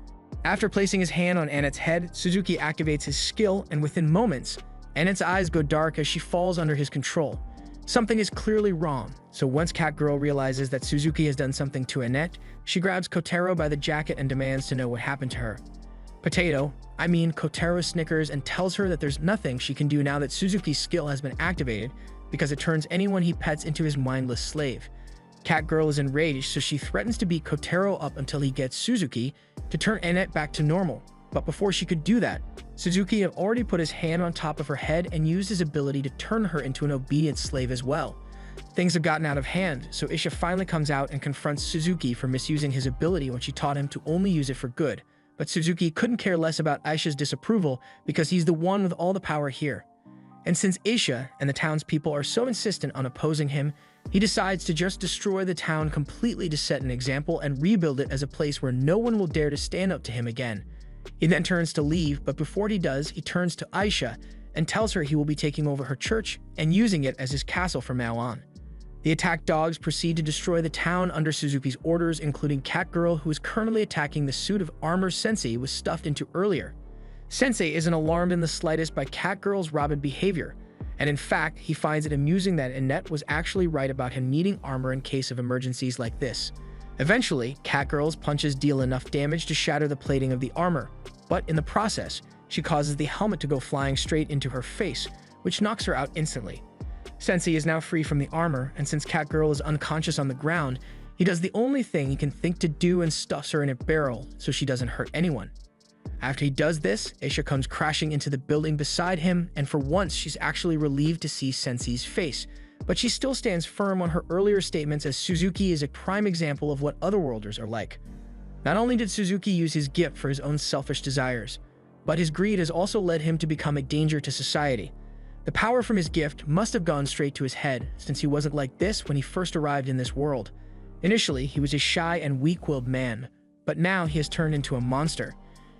After placing his hand on Annette's head, Suzuki activates his skill, and within moments, Annette's eyes go dark as she falls under his control. Something is clearly wrong, so once Catgirl realizes that Suzuki has done something to Annette, she grabs Kotaro by the jacket and demands to know what happened to her. Kotaro snickers and tells her that there's nothing she can do now that Suzuki's skill has been activated because it turns anyone he pets into his mindless slave. Catgirl is enraged, so she threatens to beat Kotaro up until he gets Suzuki to turn Annette back to normal. But before she could do that, Suzuki had already put his hand on top of her head and used his ability to turn her into an obedient slave as well. Things have gotten out of hand, so Aisha finally comes out and confronts Suzuki for misusing his ability when she taught him to only use it for good. But Suzuki couldn't care less about Aisha's disapproval because he's the one with all the power here. And since Aisha and the townspeople are so insistent on opposing him, he decides to just destroy the town completely to set an example and rebuild it as a place where no one will dare to stand up to him again. He then turns to leave, but before he does, he turns to Aisha and tells her he will be taking over her church and using it as his castle from now on. The attack dogs proceed to destroy the town under Suzuki's orders, including Catgirl, who is currently attacking the suit of armor Sensei was stuffed into earlier. Sensei isn't alarmed in the slightest by Catgirl's rabid behavior, and in fact, he finds it amusing that Annette was actually right about him needing armor in case of emergencies like this. Eventually, Catgirl's punches deal enough damage to shatter the plating of the armor, but in the process, she causes the helmet to go flying straight into her face, which knocks her out instantly. Sensei is now free from the armor, and since Catgirl is unconscious on the ground, he does the only thing he can think to do and stuffs her in a barrel so she doesn't hurt anyone. After he does this, Aisha comes crashing into the building beside him, and for once she's actually relieved to see Sensei's face, but she still stands firm on her earlier statements as Suzuki is a prime example of what otherworlders are like. Not only did Suzuki use his gift for his own selfish desires, but his greed has also led him to become a danger to society. The power from his gift must have gone straight to his head, since he wasn't like this when he first arrived in this world. Initially, he was a shy and weak-willed man, but now he has turned into a monster.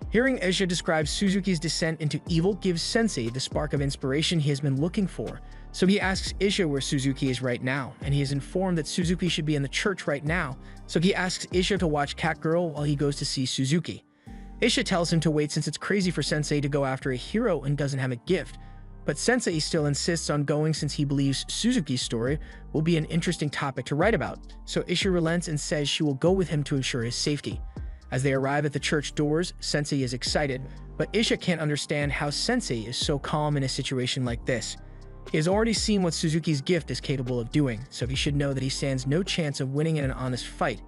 Hearing Aisha describe Suzuki's descent into evil gives Sensei the spark of inspiration he has been looking for, so he asks Aisha where Suzuki is right now, and he is informed that Suzuki should be in the church right now, so he asks Aisha to watch Catgirl while he goes to see Suzuki. Isha tells him to wait since it's crazy for Sensei to go after a hero and doesn't have a gift, but Sensei still insists on going since he believes Suzuki's story will be an interesting topic to write about, so Isha relents and says she will go with him to ensure his safety. As they arrive at the church doors, Sensei is excited, but Isha can't understand how Sensei is so calm in a situation like this. He has already seen what Suzuki's gift is capable of doing, so he should know that he stands no chance of winning in an honest fight.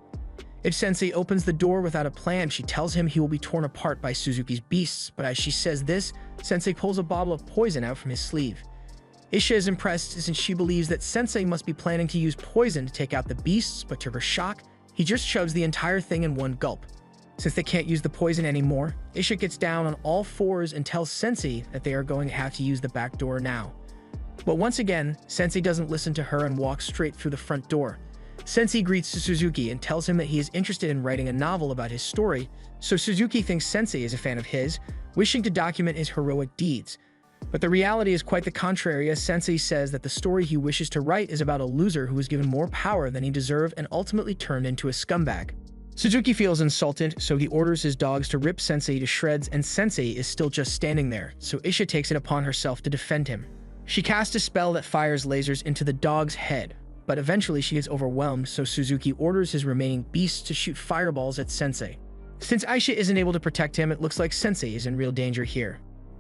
If Sensei opens the door without a plan, she tells him he will be torn apart by Suzuki's beasts, but as she says this, Sensei pulls a bottle of poison out from his sleeve. Isha is impressed since she believes that Sensei must be planning to use poison to take out the beasts, but to her shock, he just shoves the entire thing in one gulp. Since they can't use the poison anymore, Isha gets down on all fours and tells Sensei that they are going to have to use the back door now. But once again, Sensei doesn't listen to her and walks straight through the front door. Sensei greets Suzuki and tells him that he is interested in writing a novel about his story, so Suzuki thinks Sensei is a fan of his, wishing to document his heroic deeds. But the reality is quite the contrary, as Sensei says that the story he wishes to write is about a loser who was given more power than he deserved and ultimately turned into a scumbag. Suzuki feels insulted, so he orders his dogs to rip Sensei to shreds, and Sensei is still just standing there, so Isha takes it upon herself to defend him. She casts a spell that fires lasers into the dog's head, but eventually she gets overwhelmed, so Suzuki orders his remaining beasts to shoot fireballs at Sensei. Since Aisha isn't able to protect him, it looks like Sensei is in real danger here.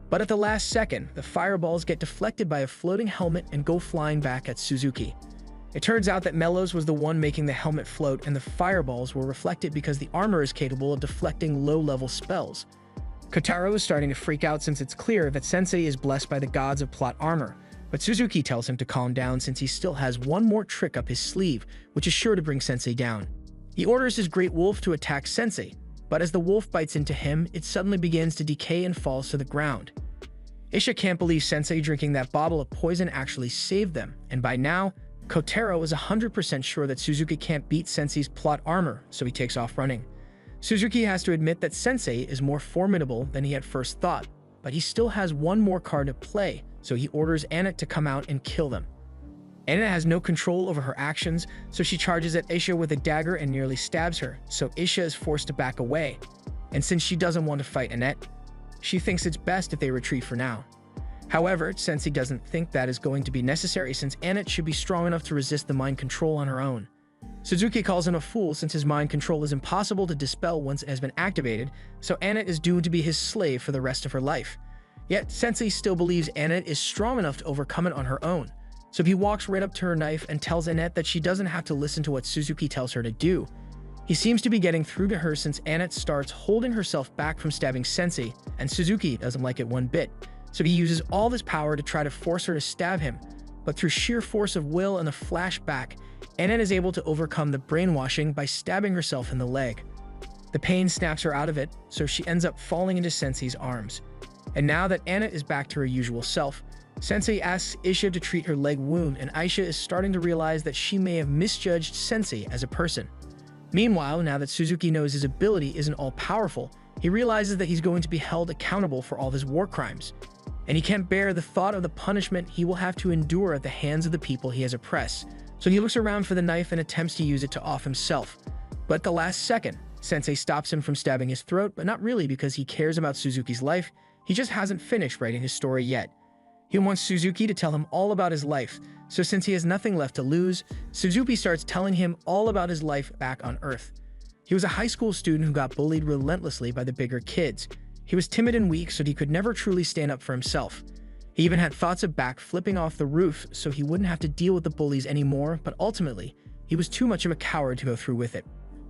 But at the last second, the fireballs get deflected by a floating helmet and go flying back at Suzuki. It turns out that Mellows was the one making the helmet float, and the fireballs were reflected because the armor is capable of deflecting low-level spells. Kotaro is starting to freak out since it's clear that Sensei is blessed by the gods of plot armor, but Suzuki tells him to calm down since he still has one more trick up his sleeve, which is sure to bring Sensei down. He orders his great wolf to attack Sensei, but as the wolf bites into him, it suddenly begins to decay and falls to the ground. Isha can't believe Sensei drinking that bottle of poison actually saved them, and by now, Kotaro is 100% sure that Suzuki can't beat Sensei's plot armor, so he takes off running. Suzuki has to admit that Sensei is more formidable than he at first thought, but he still has one more card to play, so he orders Anit to come out and kill them. Anit has no control over her actions, so she charges at Isha with a dagger and nearly stabs her, so Isha is forced to back away. And since she doesn't want to fight Anit, she thinks it's best if they retreat for now. However, Sensei doesn't think that is going to be necessary since Anit should be strong enough to resist the mind control on her own. Suzuki calls him a fool since his mind control is impossible to dispel once it has been activated, so Anit is doomed to be his slave for the rest of her life. Yet, Sensei still believes Anit is strong enough to overcome it on her own, so he walks right up to her knife and tells Anit that she doesn't have to listen to what Suzuki tells her to do. He seems to be getting through to her since Anit starts holding herself back from stabbing Sensei, and Suzuki doesn't like it one bit, so he uses all his power to try to force her to stab him, but through sheer force of will and a flashback, Anit is able to overcome the brainwashing by stabbing herself in the leg. The pain snaps her out of it, so she ends up falling into Sensei's arms. And now that Anit is back to her usual self, Sensei asks Isha to treat her leg wound, and Aisha is starting to realize that she may have misjudged Sensei as a person. Meanwhile, now that Suzuki knows his ability isn't all-powerful, he realizes that he's going to be held accountable for all his war crimes, and he can't bear the thought of the punishment he will have to endure at the hands of the people he has oppressed, so he looks around for the knife and attempts to use it to off himself. But at the last second, Sensei stops him from stabbing his throat, but not really because he cares about Suzuki's life. He just hasn't finished writing his story yet. He wants Suzuki to tell him all about his life, so since he has nothing left to lose, Suzuki starts telling him all about his life back on Earth. He was a high school student who got bullied relentlessly by the bigger kids. He was timid and weak, so he could never truly stand up for himself. He even had thoughts of flipping off the roof so he wouldn't have to deal with the bullies anymore, but ultimately, he was too much of a coward to go through with it.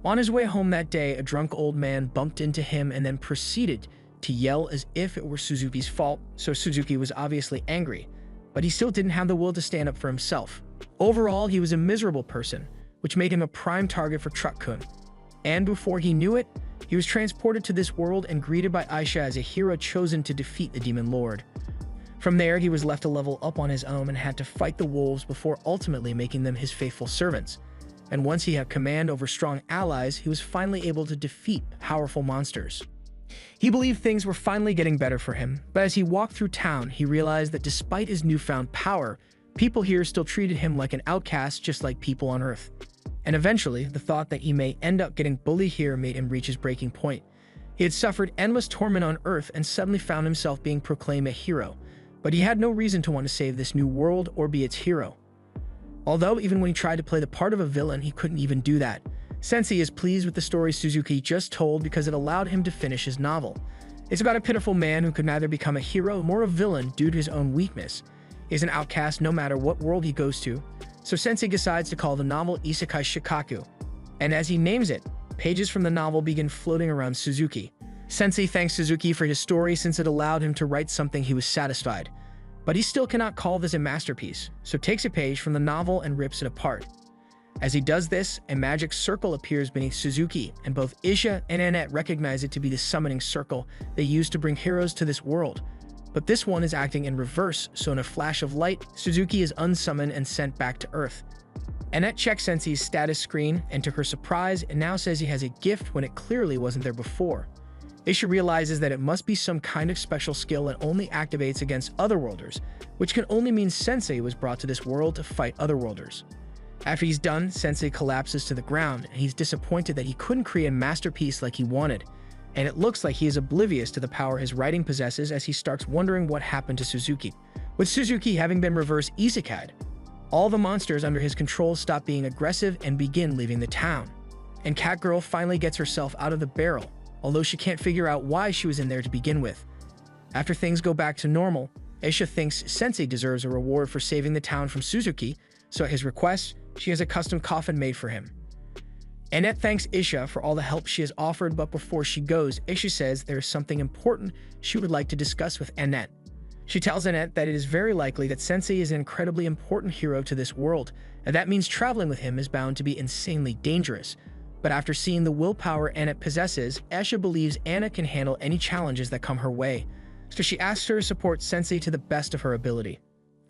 On his way home that day, a drunk old man bumped into him and then proceeded to yell as if it were Suzuki's fault, so Suzuki was obviously angry, but he still didn't have the will to stand up for himself. Overall, he was a miserable person, which made him a prime target for Truck-kun. And before he knew it, he was transported to this world and greeted by Aisha as a hero chosen to defeat the Demon Lord. From there, he was left to level up on his own and had to fight the wolves before ultimately making them his faithful servants. And once he had command over strong allies, he was finally able to defeat powerful monsters. He believed things were finally getting better for him, but as he walked through town, he realized that despite his newfound power, people here still treated him like an outcast just like people on Earth. And eventually, the thought that he may end up getting bullied here made him reach his breaking point. He had suffered endless torment on Earth and suddenly found himself being proclaimed a hero, but he had no reason to want to save this new world or be its hero. Although even when he tried to play the part of a villain, he couldn't even do that. Sensei is pleased with the story Suzuki just told because it allowed him to finish his novel. It's about a pitiful man who could neither become a hero nor a villain due to his own weakness. He's an outcast no matter what world he goes to, so Sensei decides to call the novel Isekai Shikaku. And as he names it, pages from the novel begin floating around Suzuki. Sensei thanks Suzuki for his story since it allowed him to write something he was satisfied. But he still cannot call this a masterpiece, so takes a page from the novel and rips it apart. As he does this, a magic circle appears beneath Suzuki, and both Isha and Annette recognize it to be the summoning circle they used to bring heroes to this world. But this one is acting in reverse, so in a flash of light, Suzuki is unsummoned and sent back to Earth. Annette checks Sensei's status screen, and to her surprise, it now says he has a gift when it clearly wasn't there before. Isha realizes that it must be some kind of special skill that only activates against Otherworlders, which can only mean Sensei was brought to this world to fight Otherworlders. After he's done, Sensei collapses to the ground, and he's disappointed that he couldn't create a masterpiece like he wanted, and it looks like he is oblivious to the power his writing possesses as he starts wondering what happened to Suzuki. With Suzuki having been reverse isekai'd, all the monsters under his control stop being aggressive and begin leaving the town. And Catgirl finally gets herself out of the barrel, although she can't figure out why she was in there to begin with. After things go back to normal, Isha thinks Sensei deserves a reward for saving the town from Suzuki, so at his request, she has a custom coffin made for him. Annette thanks Isha for all the help she has offered, but before she goes, Isha says there is something important she would like to discuss with Annette. She tells Annette that it is very likely that Sensei is an incredibly important hero to this world, and that means traveling with him is bound to be insanely dangerous. But after seeing the willpower Annette possesses, Isha believes Anna can handle any challenges that come her way, so she asks her to support Sensei to the best of her ability.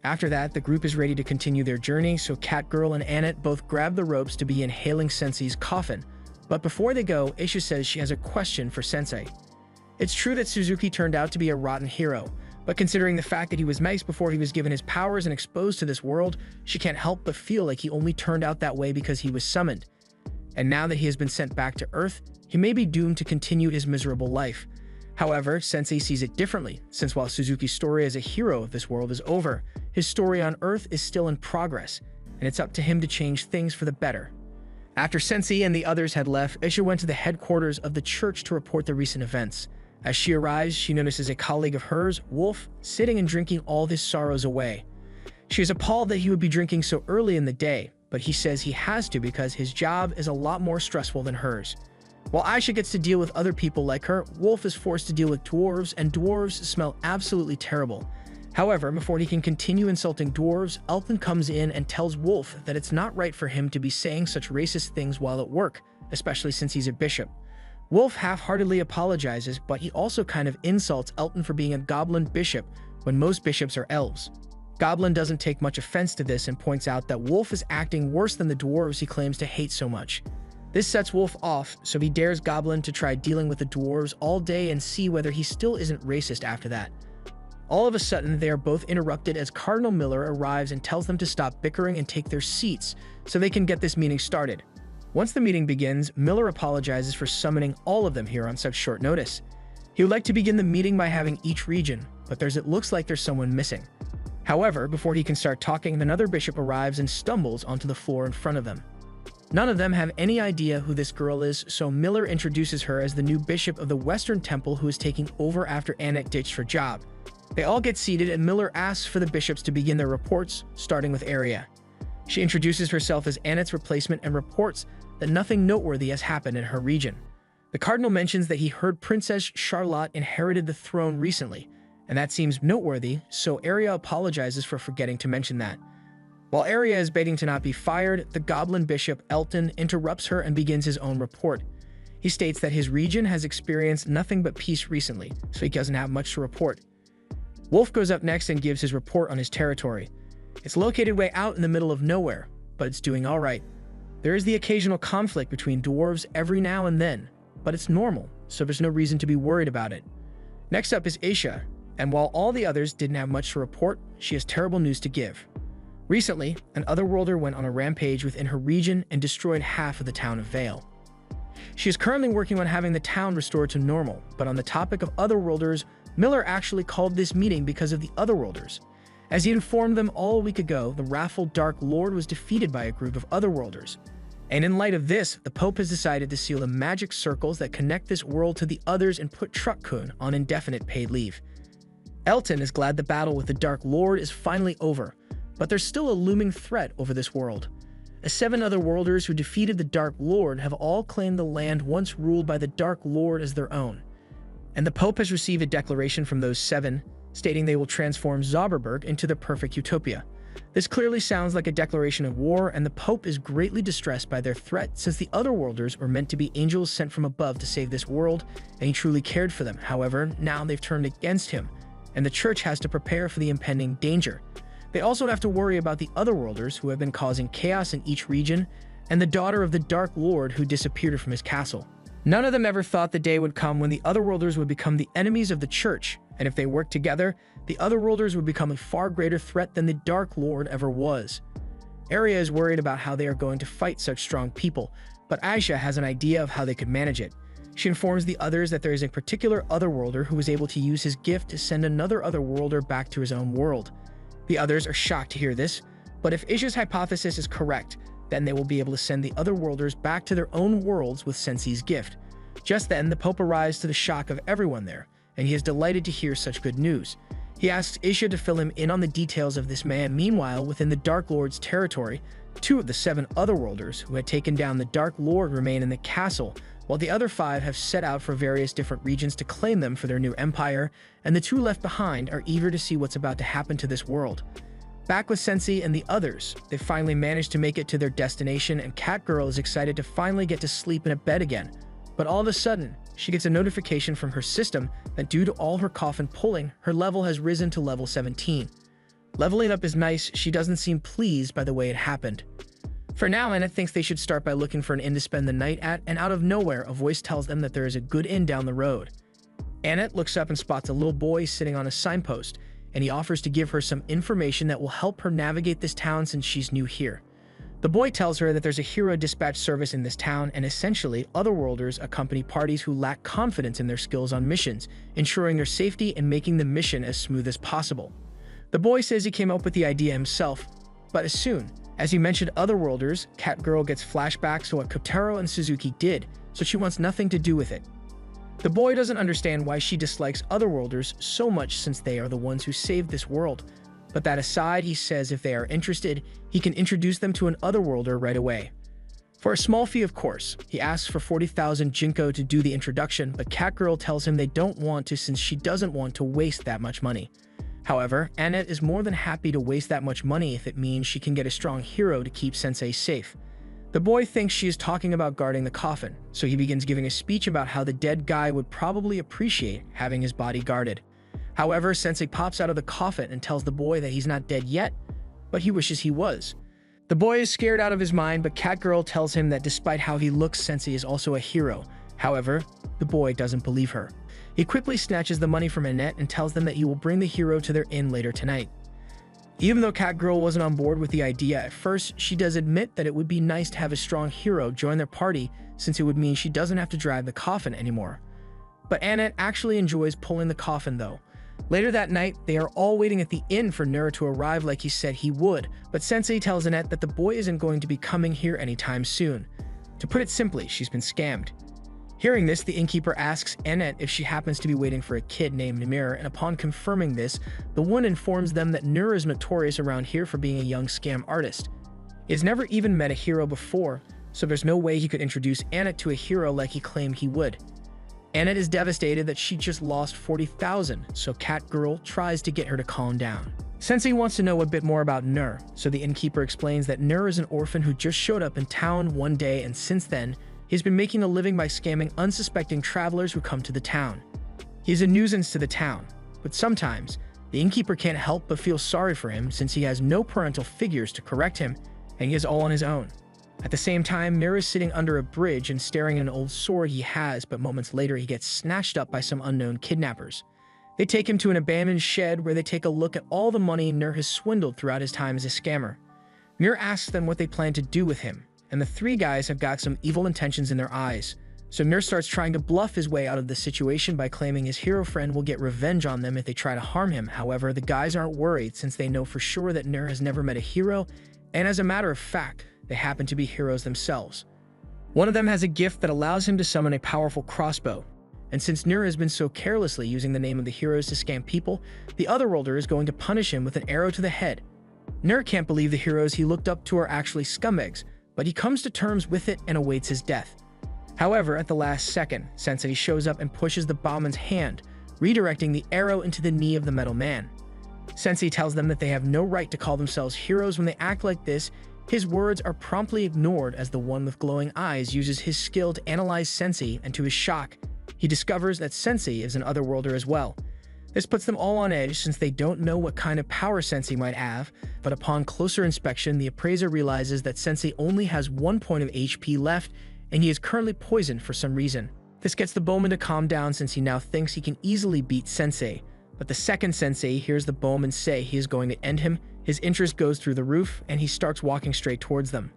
After that, the group is ready to continue their journey, so Catgirl and Annette both grab the ropes to begin hailing Sensei's coffin. But before they go, Isha says she has a question for Sensei. It's true that Suzuki turned out to be a rotten hero, but considering the fact that he was nice before he was given his powers and exposed to this world, she can't help but feel like he only turned out that way because he was summoned. And now that he has been sent back to Earth, he may be doomed to continue his miserable life. However, Sensei sees it differently, since while Suzuki's story as a hero of this world is over, his story on Earth is still in progress, and it's up to him to change things for the better. After Sensei and the others had left, Isha went to the headquarters of the church to report the recent events. As she arrives, she notices a colleague of hers, Wolf, sitting and drinking all his sorrows away. She is appalled that he would be drinking so early in the day, but he says he has to because his job is a lot more stressful than hers. While Aisha gets to deal with other people like her, Wolf is forced to deal with dwarves, and dwarves smell absolutely terrible. However, before he can continue insulting dwarves, Elton comes in and tells Wolf that it's not right for him to be saying such racist things while at work, especially since he's a bishop. Wolf half-heartedly apologizes, but he also kind of insults Elton for being a goblin bishop when most bishops are elves. Goblin doesn't take much offense to this and points out that Wolf is acting worse than the dwarves he claims to hate so much. This sets Wolf off, so he dares Goblin to try dealing with the dwarves all day and see whether he still isn't racist after that. All of a sudden, they are both interrupted as Cardinal Miller arrives and tells them to stop bickering and take their seats so they can get this meeting started. Once the meeting begins, Miller apologizes for summoning all of them here on such short notice. He would like to begin the meeting by having each region, but it looks like there's someone missing. However, before he can start talking, another bishop arrives and stumbles onto the floor in front of them. None of them have any idea who this girl is, so Miller introduces her as the new bishop of the Western Temple who is taking over after Annette ditched her job. They all get seated and Miller asks for the bishops to begin their reports, starting with Aria. She introduces herself as Annette's replacement and reports that nothing noteworthy has happened in her region. The cardinal mentions that he heard Princess Charlotte inherited the throne recently, and that seems noteworthy, so Aria apologizes for forgetting to mention that. While Aria is begging to not be fired, the goblin bishop Elton interrupts her and begins his own report. He states that his region has experienced nothing but peace recently, so he doesn't have much to report. Wolf goes up next and gives his report on his territory. It's located way out in the middle of nowhere, but it's doing all right. There is the occasional conflict between dwarves every now and then, but it's normal, so there's no reason to be worried about it. Next up is Isha, and while all the others didn't have much to report, she has terrible news to give. Recently, an Otherworlder went on a rampage within her region and destroyed half of the town of Vale. She is currently working on having the town restored to normal, but on the topic of Otherworlders, Miller actually called this meeting because of the Otherworlders. As he informed them all a week ago, the wrathful Dark Lord was defeated by a group of Otherworlders. And in light of this, the Pope has decided to seal the magic circles that connect this world to the others and put Truck-kun on indefinite paid leave. Elton is glad the battle with the Dark Lord is finally over, but there's still a looming threat over this world. The 7 Otherworlders who defeated the Dark Lord have all claimed the land once ruled by the Dark Lord as their own. And the Pope has received a declaration from those 7, stating they will transform Zauberberg into the perfect utopia. This clearly sounds like a declaration of war, and the Pope is greatly distressed by their threat since the Otherworlders were meant to be angels sent from above to save this world, and he truly cared for them. However, now they've turned against him, and the Church has to prepare for the impending danger. They also have to worry about the Otherworlders who have been causing chaos in each region, and the daughter of the Dark Lord who disappeared from his castle. None of them ever thought the day would come when the Otherworlders would become the enemies of the Church, and if they worked together, the Otherworlders would become a far greater threat than the Dark Lord ever was. Arya is worried about how they are going to fight such strong people, but Aisha has an idea of how they could manage it. She informs the others that there is a particular Otherworlder who was able to use his gift to send another Otherworlder back to his own world. The others are shocked to hear this, but if Isha's hypothesis is correct, then they will be able to send the Otherworlders back to their own worlds with Sensei's gift. Just then, the Pope arrives to the shock of everyone there, and he is delighted to hear such good news. He asks Isha to fill him in on the details of this man. Meanwhile, within the Dark Lord's territory, 2 of the 7 Otherworlders who had taken down the Dark Lord remain in the castle, while the other 5 have set out for various different regions to claim them for their new empire, and the 2 left behind are eager to see what's about to happen to this world. Back with Sensei and the others, they finally managed to make it to their destination, and Catgirl is excited to finally get to sleep in a bed again. But all of a sudden, she gets a notification from her system that due to all her coffin pulling, her level has risen to level 17. Leveling up is nice, she doesn't seem pleased by the way it happened. For now, Anna thinks they should start by looking for an inn to spend the night at, and out of nowhere, a voice tells them that there is a good inn down the road. Annette looks up and spots a little boy sitting on a signpost, and he offers to give her some information that will help her navigate this town since she's new here. The boy tells her that there's a hero dispatch service in this town, and essentially, Otherworlders accompany parties who lack confidence in their skills on missions, ensuring their safety and making the mission as smooth as possible. The boy says he came up with the idea himself, but as soon as he mentioned Otherworlders, Catgirl gets flashbacks to what Kotaro and Suzuki did, so she wants nothing to do with it. The boy doesn't understand why she dislikes Otherworlders so much since they are the ones who saved this world. But that aside, he says if they are interested, he can introduce them to an Otherworlder right away. For a small fee, of course. He asks for 40,000 Jinko to do the introduction, but Catgirl tells him they don't want to since she doesn't want to waste that much money. However, Annette is more than happy to waste that much money if it means she can get a strong hero to keep Sensei safe. The boy thinks she is talking about guarding the coffin, so he begins giving a speech about how the dead guy would probably appreciate having his body guarded. However, Sensei pops out of the coffin and tells the boy that he's not dead yet, but he wishes he was. The boy is scared out of his mind, but Catgirl tells him that despite how he looks, Sensei is also a hero. However, the boy doesn't believe her. He quickly snatches the money from Annette and tells them that he will bring the hero to their inn later tonight. Even though Catgirl wasn't on board with the idea at first, she does admit that it would be nice to have a strong hero join their party since it would mean she doesn't have to drive the coffin anymore. But Annette actually enjoys pulling the coffin though. Later that night, they are all waiting at the inn for Nura to arrive like he said he would, but Sensei tells Annette that the boy isn't going to be coming here anytime soon. To put it simply, she's been scammed. Hearing this, the innkeeper asks Annette if she happens to be waiting for a kid named Namir, and upon confirming this, the one informs them that Nura is notorious around here for being a young scam artist. He has never even met a hero before, so there's no way he could introduce Annette to a hero like he claimed he would. Annette is devastated that she just lost 40,000, so Catgirl tries to get her to calm down. Sensei wants to know a bit more about Nur, so the innkeeper explains that Nur is an orphan who just showed up in town one day, and since then, he's been making a living by scamming unsuspecting travelers who come to the town. He's a nuisance to the town, but sometimes, the innkeeper can't help but feel sorry for him since he has no parental figures to correct him, and he is all on his own. At the same time, Nur is sitting under a bridge and staring at an old sword he has, but moments later he gets snatched up by some unknown kidnappers. They take him to an abandoned shed where they take a look at all the money Nur has swindled throughout his time as a scammer. Nur asks them what they plan to do with him, and the 3 guys have got some evil intentions in their eyes, So Nur starts trying to bluff his way out of the situation by claiming his hero friend will get revenge on them if they try to harm him. However, the guys aren't worried since they know for sure that Nur has never met a hero, and as a matter of fact, they happen to be heroes themselves. One of them has a gift that allows him to summon a powerful crossbow, and since Nur has been so carelessly using the name of the heroes to scam people, the other worlder is going to punish him with an arrow to the head. Nur can't believe the heroes he looked up to are actually scumbags, but he comes to terms with it and awaits his death. However, at the last second, Sensei shows up and pushes the bowman's hand, redirecting the arrow into the knee of the metal man. Sensei tells them that they have no right to call themselves heroes when they act like this. His words are promptly ignored as the one with glowing eyes uses his skill to analyze Sensei, and to his shock, he discovers that Sensei is an otherworlder as well. This puts them all on edge since they don't know what kind of power Sensei might have, but upon closer inspection, the appraiser realizes that Sensei only has 1 point of HP left, and he is currently poisoned for some reason. This gets the bowman to calm down since he now thinks he can easily beat Sensei. But the second Sensei hears the bowman say he is going to end him, his interest goes through the roof, and he starts walking straight towards them.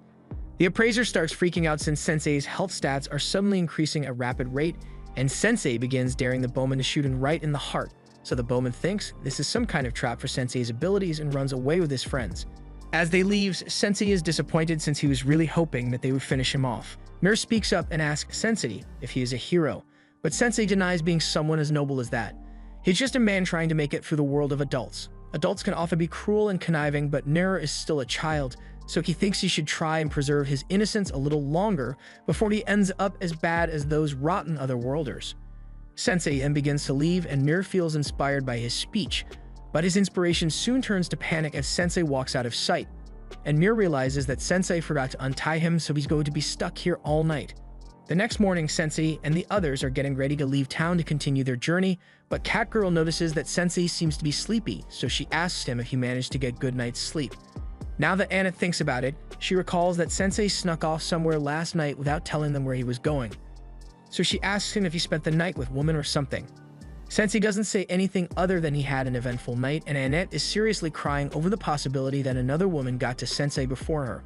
The appraiser starts freaking out since Sensei's health stats are suddenly increasing at a rapid rate, and Sensei begins daring the bowman to shoot him right in the heart. So the bowman thinks this is some kind of trap for Sensei's abilities and runs away with his friends. As they leave, Sensei is disappointed since he was really hoping that they would finish him off. Nur speaks up and asks Sensei if he is a hero, but Sensei denies being someone as noble as that. He's just a man trying to make it through the world of adults. Adults can often be cruel and conniving, but Nur is still a child, so he thinks he should try and preserve his innocence a little longer before he ends up as bad as those rotten otherworlders. Sensei then begins to leave, and Nur feels inspired by his speech, but his inspiration soon turns to panic as Sensei walks out of sight. And Nur realizes that Sensei forgot to untie him, so he's going to be stuck here all night. The next morning, Sensei and the others are getting ready to leave town to continue their journey, but Catgirl notices that Sensei seems to be sleepy, so she asks him if he managed to get good night's sleep. Now that Anna thinks about it, she recalls that Sensei snuck off somewhere last night without telling them where he was going. So she asks him if he spent the night with women or something. Sensei doesn't say anything other than he had an eventful night, and Annette is seriously crying over the possibility that another woman got to Sensei before her.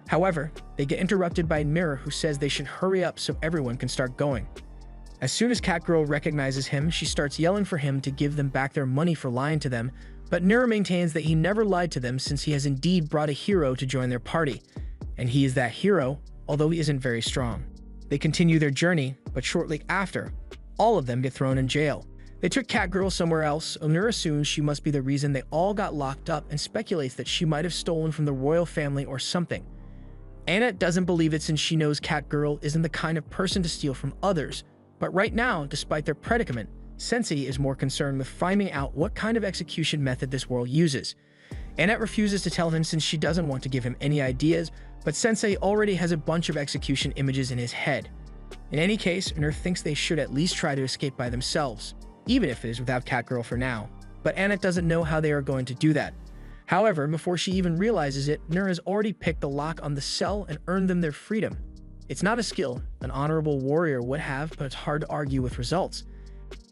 However, they get interrupted by Mirror, who says they should hurry up so everyone can start going. As soon as Catgirl recognizes him, she starts yelling for him to give them back their money for lying to them, but Mirror maintains that he never lied to them since he has indeed brought a hero to join their party. And he is that hero, although he isn't very strong. They continue their journey, but shortly after, all of them get thrown in jail. They took Catgirl somewhere else. Nur assumes she must be the reason they all got locked up and speculates that she might have stolen from the royal family or something. Annette doesn't believe it since she knows Catgirl isn't the kind of person to steal from others, but right now, despite their predicament, Sensei is more concerned with finding out what kind of execution method this world uses. Annette refuses to tell him since she doesn't want to give him any ideas, but Sensei already has a bunch of execution images in his head. In any case, Nur thinks they should at least try to escape by themselves, even if it is without Catgirl for now, but Annette doesn't know how they are going to do that. However, before she even realizes it, Nur has already picked the lock on the cell and earned them their freedom. It's not a skill an honorable warrior would have, but it's hard to argue with results.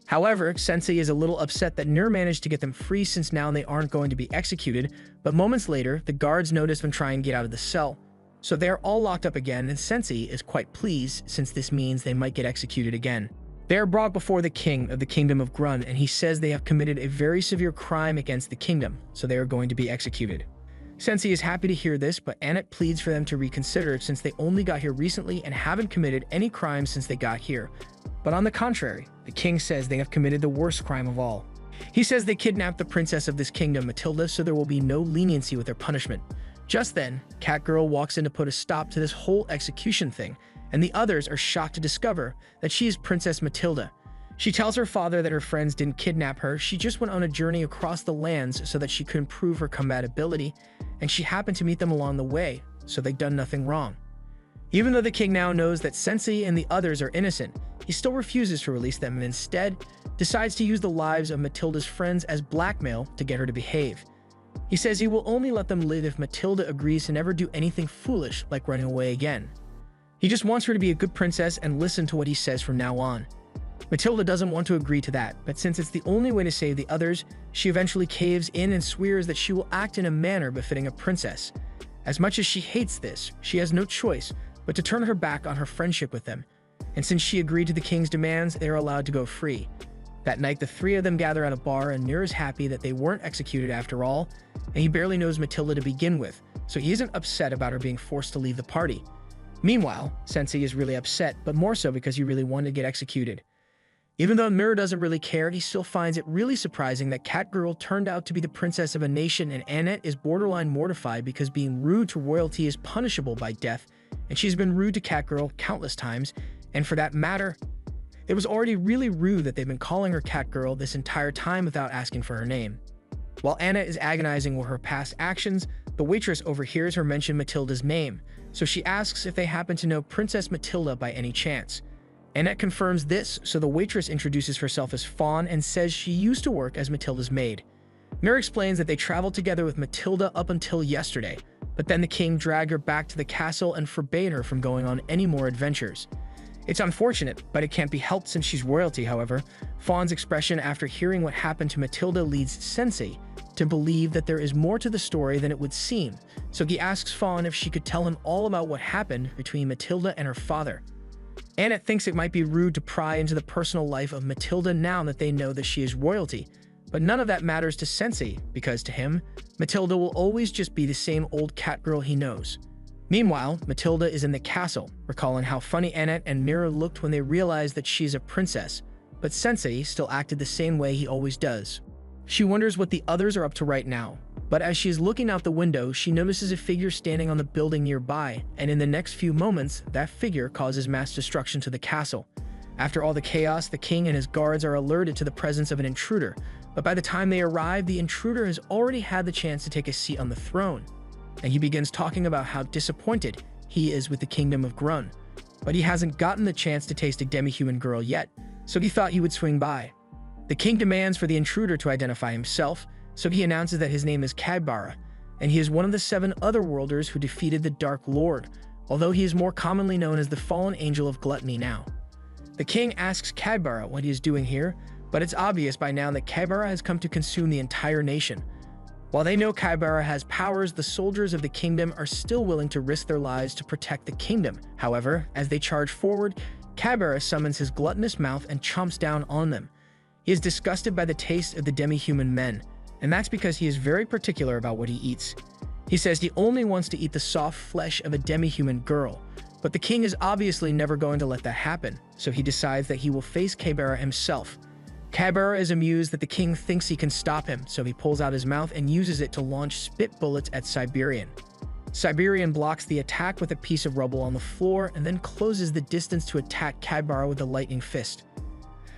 However, Sensei is a little upset that Nur managed to get them free since now they aren't going to be executed, but moments later, the guards notice them try and get out of the cell. So they are all locked up again, and Sensei is quite pleased since this means they might get executed again. They are brought before the king of the kingdom of Grun, and he says they have committed a very severe crime against the kingdom, so they are going to be executed. Sensei is happy to hear this, but Annette pleads for them to reconsider since they only got here recently and haven't committed any crimes since they got here. But on the contrary, the king says they have committed the worst crime of all. He says they kidnapped the princess of this kingdom, Matilda, so there will be no leniency with their punishment. Just then, Catgirl walks in to put a stop to this whole execution thing, and the others are shocked to discover that she is Princess Matilda. She tells her father that her friends didn't kidnap her, she just went on a journey across the lands so that she could improve her combat ability, and she happened to meet them along the way, so they'd done nothing wrong. Even though the king now knows that Sensei and the others are innocent, he still refuses to release them and instead decides to use the lives of Matilda's friends as blackmail to get her to behave. He says he will only let them live if Matilda agrees to never do anything foolish like running away again. He just wants her to be a good princess and listen to what he says from now on. Matilda doesn't want to agree to that, but since it's the only way to save the others, she eventually caves in and swears that she will act in a manner befitting a princess. As much as she hates this, she has no choice but to turn her back on her friendship with them. and since she agreed to the king's demands, they are allowed to go free. That night, the three of them gather at a bar, and Nur is happy that they weren't executed after all, and he barely knows Matilda to begin with, so he isn't upset about her being forced to leave the party. Meanwhile, Sensei is really upset, but more so because he really wanted to get executed. Even though Nur doesn't really care, he still finds it really surprising that Catgirl turned out to be the princess of a nation, and Annette is borderline mortified because being rude to royalty is punishable by death, and she's been rude to Catgirl countless times, and for that matter, it was already really rude that they've been calling her Catgirl this entire time without asking for her name. While Anna is agonizing over her past actions, the waitress overhears her mention Matilda's name, so she asks if they happen to know Princess Matilda by any chance. Annette confirms this, so the waitress introduces herself as Fawn and says she used to work as Matilda's maid. Nur explains that they traveled together with Matilda up until yesterday, but then the king dragged her back to the castle and forbade her from going on any more adventures. It's unfortunate, but it can't be helped since she's royalty, however. Fawn's expression after hearing what happened to Matilda leads Sensei to believe that there is more to the story than it would seem, so he asks Fawn if she could tell him all about what happened between Matilda and her father. Annette thinks it might be rude to pry into the personal life of Matilda now that they know that she is royalty, but none of that matters to Sensei because to him, Matilda will always just be the same old Catgirl he knows. Meanwhile, Matilda is in the castle, recalling how funny Annette and Mira looked when they realized that she's a princess, but Sensei still acted the same way he always does. She wonders what the others are up to right now, but as she is looking out the window, she notices a figure standing on the building nearby, and in the next few moments, that figure causes mass destruction to the castle. After all the chaos, the king and his guards are alerted to the presence of an intruder, but by the time they arrive, the intruder has already had the chance to take a seat on the throne, and he begins talking about how disappointed he is with the kingdom of Grun, but he hasn't gotten the chance to taste a demi-human girl yet, so he thought he would swing by. The king demands for the intruder to identify himself, so he announces that his name is Cadbara, and he is one of the 7 otherworlders who defeated the Dark Lord, although he is more commonly known as the Fallen Angel of Gluttony now. The king asks Cadbara what he is doing here, but it's obvious by now that Cadbara has come to consume the entire nation. While they know Cadbara has powers, the soldiers of the kingdom are still willing to risk their lives to protect the kingdom. However, as they charge forward, Cadbara summons his gluttonous mouth and chomps down on them. He is disgusted by the taste of the demi-human men, and that's because he is very particular about what he eats. He says he only wants to eat the soft flesh of a demi-human girl, but the king is obviously never going to let that happen, so he decides that he will face Cadbara himself. Cadbara is amused that the king thinks he can stop him, so he pulls out his mouth and uses it to launch spit bullets at Siberian. Siberian blocks the attack with a piece of rubble on the floor and then closes the distance to attack Cadbara with a lightning fist.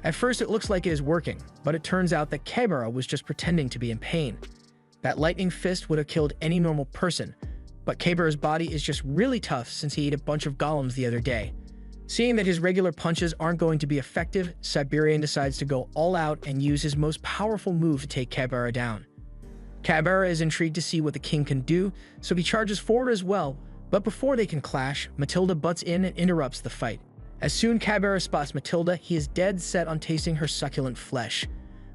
At first it looks like it is working, but it turns out that Cadbara was just pretending to be in pain. That lightning fist would have killed any normal person, but Cadbara's body is just really tough since he ate a bunch of golems the other day. Seeing that his regular punches aren't going to be effective, Siberian decides to go all out and use his most powerful move to take Cadbara down. Cadbara is intrigued to see what the king can do, so he charges forward as well, but before they can clash, Matilda butts in and interrupts the fight. As soon Cadbara spots Matilda, he is dead set on tasting her succulent flesh.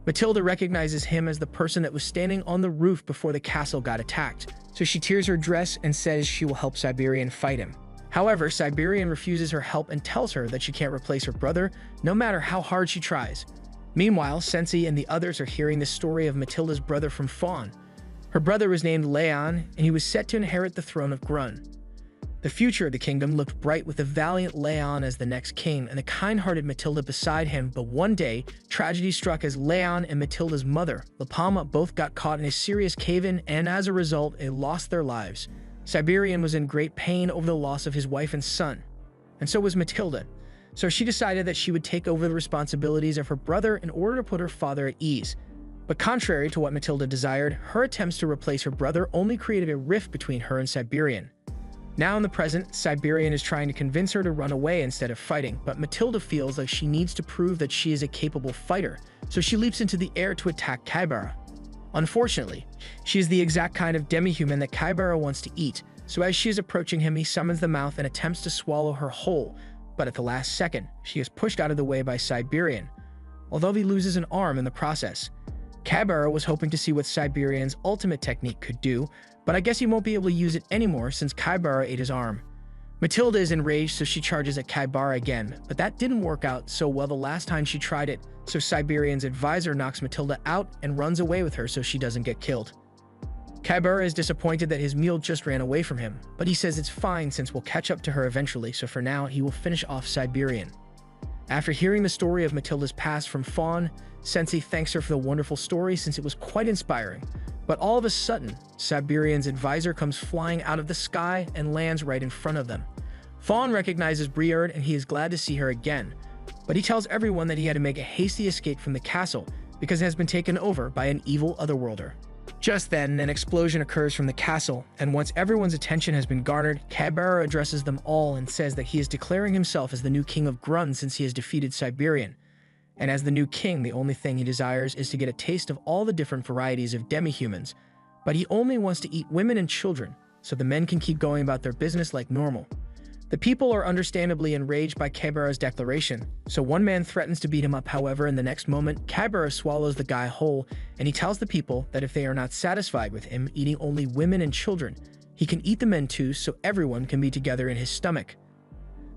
Matilda recognizes him as the person that was standing on the roof before the castle got attacked, so she tears her dress and says she will help Siberian fight him. However, Siberian refuses her help and tells her that she can't replace her brother, no matter how hard she tries. Meanwhile, Sensei and the others are hearing the story of Matilda's brother from Fawn. Her brother was named Leon, and he was set to inherit the throne of Grun. The future of the kingdom looked bright with the valiant Leon as the next king and the kind-hearted Matilda beside him, but one day, tragedy struck as Leon and Matilda's mother, La Palma, both got caught in a serious cave-in, and as a result, they lost their lives. Siberian was in great pain over the loss of his wife and son, and so was Matilda, so she decided that she would take over the responsibilities of her brother in order to put her father at ease. But contrary to what Matilda desired, her attempts to replace her brother only created a rift between her and Siberian. Now in the present, Siberian is trying to convince her to run away instead of fighting, but Matilda feels like she needs to prove that she is a capable fighter, so she leaps into the air to attack Cadbara. Unfortunately, she is the exact kind of demi-human that Cadbara wants to eat, so as she is approaching him, he summons the mouth and attempts to swallow her whole, but at the last second, she is pushed out of the way by Siberian, although he loses an arm in the process. Cadbara was hoping to see what Siberian's ultimate technique could do, but I guess he won't be able to use it anymore since Cadbara ate his arm. Matilda is enraged, so she charges at Kaibara again, but that didn't work out so well the last time she tried it, so Siberian's advisor knocks Matilda out and runs away with her so she doesn't get killed. Kaibara is disappointed that his mule just ran away from him, but he says it's fine since we'll catch up to her eventually, so for now he will finish off Siberian. After hearing the story of Matilda's past from Fawn, Sensei thanks her for the wonderful story since it was quite inspiring. But all of a sudden, Siberian's advisor comes flying out of the sky and lands right in front of them. Fawn recognizes Briard and he is glad to see her again, but he tells everyone that he had to make a hasty escape from the castle because it has been taken over by an evil otherworlder. Just then, an explosion occurs from the castle, and once everyone's attention has been garnered, Kaibara addresses them all and says that he is declaring himself as the new king of Grun since he has defeated Siberian. And as the new king, the only thing he desires is to get a taste of all the different varieties of demi-humans, but he only wants to eat women and children, so the men can keep going about their business like normal. The people are understandably enraged by Kaibara's declaration, so one man threatens to beat him up. However, in the next moment, Kaibara swallows the guy whole, and he tells the people that if they are not satisfied with him eating only women and children, he can eat the men too so everyone can be together in his stomach.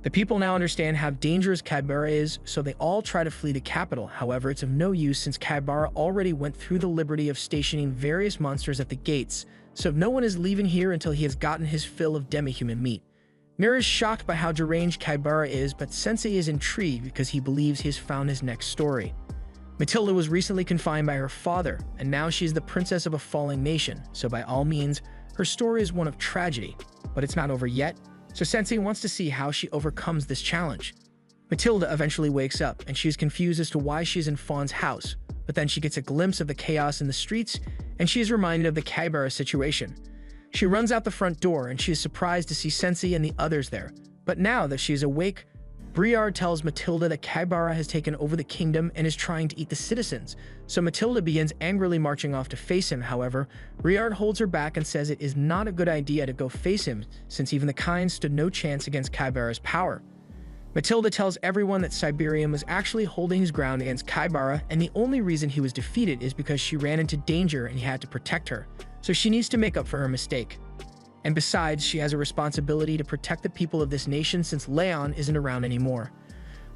The people now understand how dangerous Kaibara is, so they all try to flee the capital. However, it's of no use since Kaibara already went through the liberty of stationing various monsters at the gates, so no one is leaving here until he has gotten his fill of demi-human meat. Mir is shocked by how deranged Kaibara is, but Sensei is intrigued because he believes he has found his next story. Matilda was recently confined by her father, and now she is the princess of a falling nation, so by all means, her story is one of tragedy, but it's not over yet, so Sensei wants to see how she overcomes this challenge. Matilda eventually wakes up, and she is confused as to why she is in Fawn's house, but then she gets a glimpse of the chaos in the streets, and she is reminded of the Kaibara situation. She runs out the front door and she is surprised to see Sensei and the others there. But now that she is awake, Briard tells Matilda that Kaibara has taken over the kingdom and is trying to eat the citizens. So Matilda begins angrily marching off to face him. However, Briard holds her back and says it is not a good idea to go face him since even the kind stood no chance against Kaibara's power. Matilda tells everyone that Siberian was actually holding his ground against Kaibara, and the only reason he was defeated is because she ran into danger and he had to protect her. So she needs to make up for her mistake. And besides, she has a responsibility to protect the people of this nation since Leon isn't around anymore.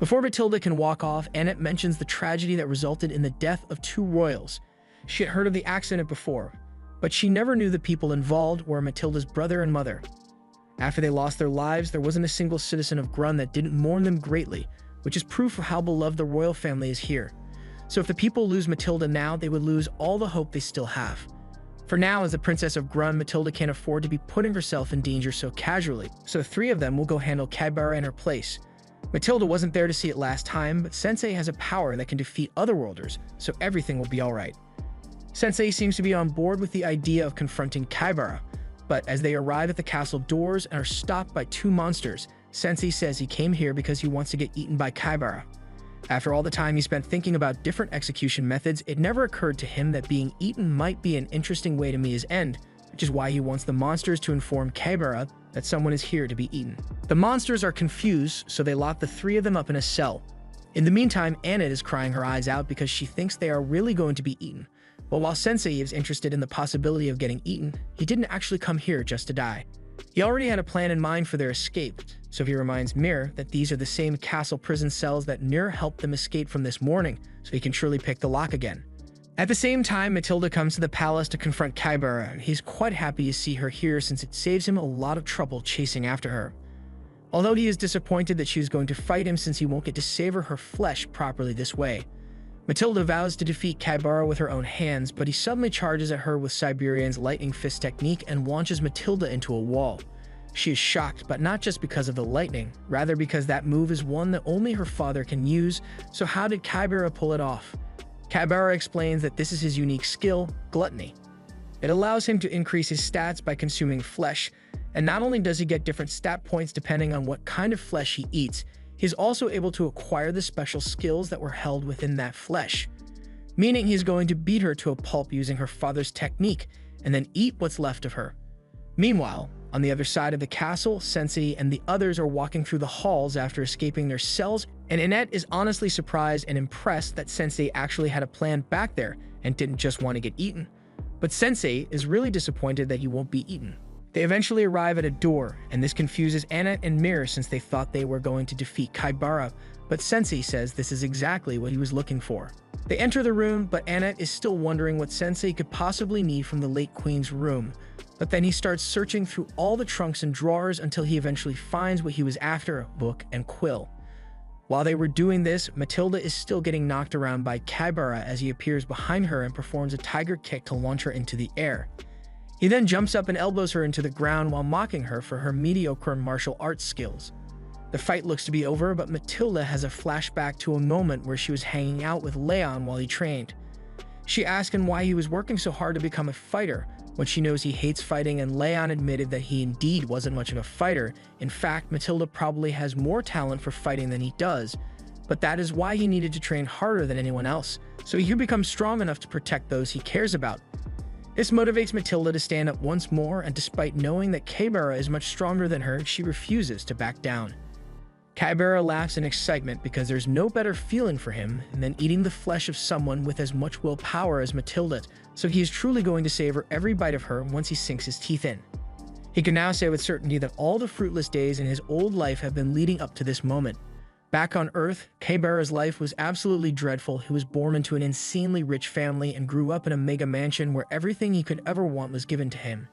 Before Matilda can walk off, Annette mentions the tragedy that resulted in the death of 2 royals. She had heard of the accident before, but she never knew the people involved were Matilda's brother and mother. After they lost their lives, there wasn't a single citizen of Grun that didn't mourn them greatly, which is proof of how beloved the royal family is here. So if the people lose Matilda now, they would lose all the hope they still have. For now, as the princess of Grun, Matilda can't afford to be putting herself in danger so casually, so 3 of them will go handle Kaibara in her place. Matilda wasn't there to see it last time, but Sensei has a power that can defeat otherworlders, so everything will be alright. Sensei seems to be on board with the idea of confronting Kaibara, but as they arrive at the castle doors and are stopped by 2 monsters, Sensei says he came here because he wants to get eaten by Kaibara. After all the time he spent thinking about different execution methods, it never occurred to him that being eaten might be an interesting way to meet his end, which is why he wants the monsters to inform Kaibara that someone is here to be eaten. The monsters are confused, so they lock the 3 of them up in a cell. In the meantime, Annette is crying her eyes out because she thinks they are really going to be eaten. But while Sensei is interested in the possibility of getting eaten, he didn't actually come here just to die. He already had a plan in mind for their escape, so he reminds Mir that these are the same castle prison cells that Mir helped them escape from this morning, so he can surely pick the lock again. At the same time, Matilda comes to the palace to confront Kaibara, and he's quite happy to see her here since it saves him a lot of trouble chasing after her. Although he is disappointed that she is going to fight him since he won't get to savor her flesh properly this way. Matilda vows to defeat Kaibara with her own hands, but he suddenly charges at her with Siberian's lightning fist technique and launches Matilda into a wall. She is shocked, but not just because of the lightning, rather because that move is one that only her father can use, so how did Kaibara pull it off? Kaibara explains that this is his unique skill, gluttony. It allows him to increase his stats by consuming flesh, and not only does he get different stat points depending on what kind of flesh he eats, he's also able to acquire the special skills that were held within that flesh, meaning he's going to beat her to a pulp using her father's technique and then eat what's left of her. Meanwhile, on the other side of the castle, Sensei and the others are walking through the halls after escaping their cells, and Annette is honestly surprised and impressed that Sensei actually had a plan back there and didn't just want to get eaten. But Sensei is really disappointed that he won't be eaten. They eventually arrive at a door, and this confuses Annette and Mir since they thought they were going to defeat Kaibara, but Sensei says this is exactly what he was looking for. They enter the room, but Annette is still wondering what Sensei could possibly need from the late queen's room. But then he starts searching through all the trunks and drawers until he eventually finds what he was after, a book and quill. While they were doing this, Matilda is still getting knocked around by Kaibara as he appears behind her and performs a tiger kick to launch her into the air. He then jumps up and elbows her into the ground while mocking her for her mediocre martial arts skills. The fight looks to be over, but Matilda has a flashback to a moment where she was hanging out with Leon while he trained. She asks him why he was working so hard to become a fighter, when she knows he hates fighting, and Leon admitted that he indeed wasn't much of a fighter. In fact, Matilda probably has more talent for fighting than he does, but that is why he needed to train harder than anyone else, so he could become strong enough to protect those he cares about. This motivates Matilda to stand up once more, and despite knowing that Kaibara is much stronger than her, she refuses to back down. Kaibara laughs in excitement because there's no better feeling for him than eating the flesh of someone with as much willpower as Matilda, so he is truly going to savor every bite of her once he sinks his teeth in. He can now say with certainty that all the fruitless days in his old life have been leading up to this moment. Back on Earth, Kaibara's life was absolutely dreadful. He was born into an insanely rich family and grew up in a mega mansion where everything he could ever want was given to him.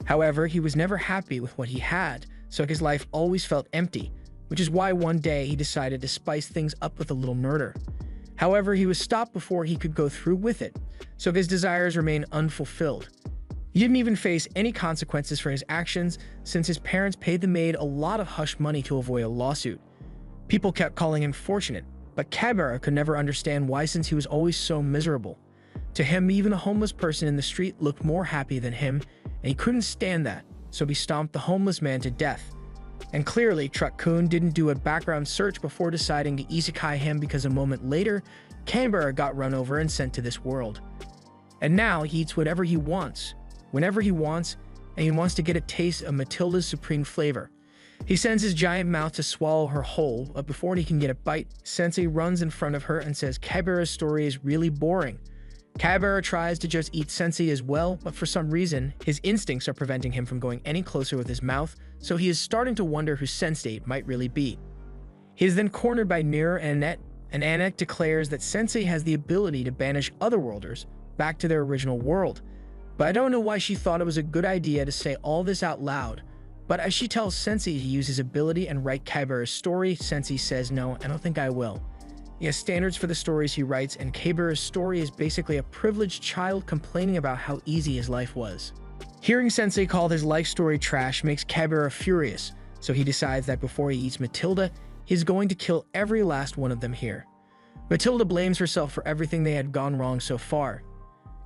However, he was never happy with what he had, so his life always felt empty, which is why one day he decided to spice things up with a little murder. However, he was stopped before he could go through with it, so his desires remain unfulfilled. He didn't even face any consequences for his actions since his parents paid the maid a lot of hush money to avoid a lawsuit. People kept calling him fortunate, but Kaibara could never understand why since he was always so miserable. To him, even a homeless person in the street looked more happy than him, and he couldn't stand that, so he stomped the homeless man to death. And clearly, Truck-kun didn't do a background search before deciding to isekai him because a moment later, Kaibara got run over and sent to this world. And now he eats whatever he wants, whenever he wants, and he wants to get a taste of Matilda's supreme flavor. He sends his giant mouth to swallow her whole, but before he can get a bite, Sensei runs in front of her and says Kaibara's story is really boring. Kaibara tries to just eat Sensei as well, but for some reason, his instincts are preventing him from going any closer with his mouth, so he is starting to wonder who Sensei might really be. He is then cornered by Mir and Annette, and Annette declares that Sensei has the ability to banish otherworlders back to their original world. But I don't know why she thought it was a good idea to say all this out loud. But as she tells Sensei to use his ability and write Kaibara's story, Sensei says, "No, I don't think I will." He has standards for the stories he writes, and Kaibara's story is basically a privileged child complaining about how easy his life was. Hearing Sensei call his life story trash makes Kaibara furious, so he decides that before he eats Matilda, he's going to kill every last one of them here. Matilda blames herself for everything they had gone wrong so far.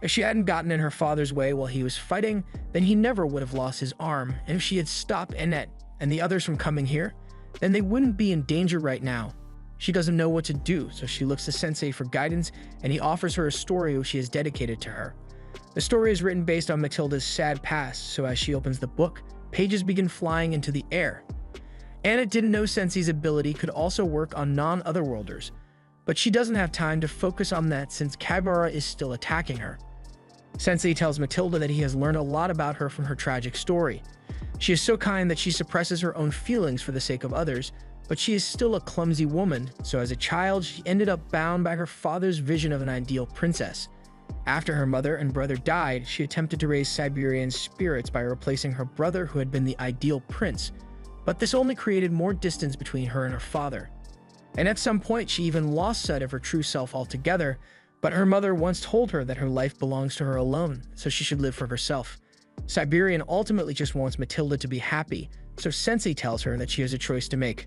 If she hadn't gotten in her father's way while he was fighting, then he never would have lost his arm, and if she had stopped Annette and the others from coming here, then they wouldn't be in danger right now. She doesn't know what to do, so she looks to Sensei for guidance, and he offers her a story which he has dedicated to her. The story is written based on Matilda's sad past, so as she opens the book, pages begin flying into the air. Annette didn't know Sensei's ability could also work on non-otherworlders, but she doesn't have time to focus on that since Kaibara is still attacking her. Sensei tells Matilda that he has learned a lot about her from her tragic story. She is so kind that she suppresses her own feelings for the sake of others, but she is still a clumsy woman, so as a child, she ended up bound by her father's vision of an ideal princess. After her mother and brother died, she attempted to raise Siberian spirits by replacing her brother who had been the ideal prince, but this only created more distance between her and her father. And at some point, she even lost sight of her true self altogether, but her mother once told her that her life belongs to her alone, so she should live for herself. Siberian ultimately just wants Matilda to be happy, so Sensei tells her that she has a choice to make.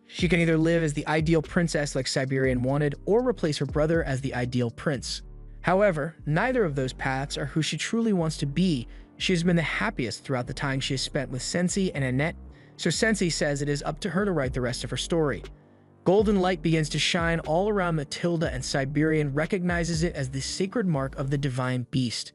She can either live as the ideal princess like Siberian wanted, or replace her brother as the ideal prince. However, neither of those paths are who she truly wants to be. She has been the happiest throughout the time she has spent with Sensei and Annette, so Sensei says it is up to her to write the rest of her story. Golden light begins to shine all around Matilda, and Siberian recognizes it as the sacred mark of the divine beast.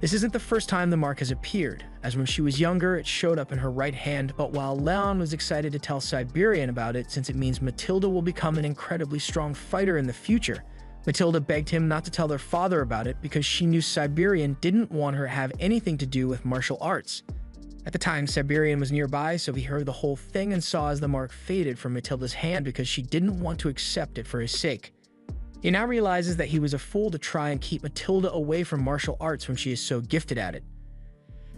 This isn't the first time the mark has appeared, as when she was younger it showed up in her right hand, but while Leon was excited to tell Siberian about it since it means Matilda will become an incredibly strong fighter in the future, Matilda begged him not to tell their father about it because she knew Siberian didn't want her to have anything to do with martial arts. At the time, Siberian was nearby, so he heard the whole thing and saw as the mark faded from Matilda's hand because she didn't want to accept it for his sake. He now realizes that he was a fool to try and keep Matilda away from martial arts when she is so gifted at it.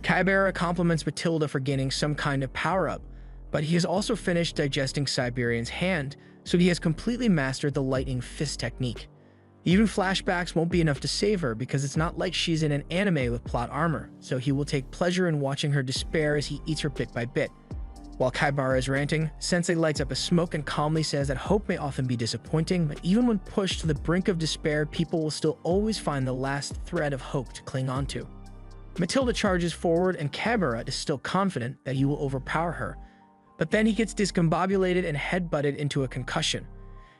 Kybera compliments Matilda for gaining some kind of power-up, but he has also finished digesting Siberian's hand, so he has completely mastered the lightning fist technique. Even flashbacks won't be enough to save her because it's not like she's in an anime with plot armor, so he will take pleasure in watching her despair as he eats her bit by bit. While Kybara is ranting, Sensei lights up a smoke and calmly says that hope may often be disappointing, but even when pushed to the brink of despair, people will still always find the last thread of hope to cling onto. Matilda charges forward and Kybara is still confident that he will overpower her, but then he gets discombobulated and headbutted into a concussion.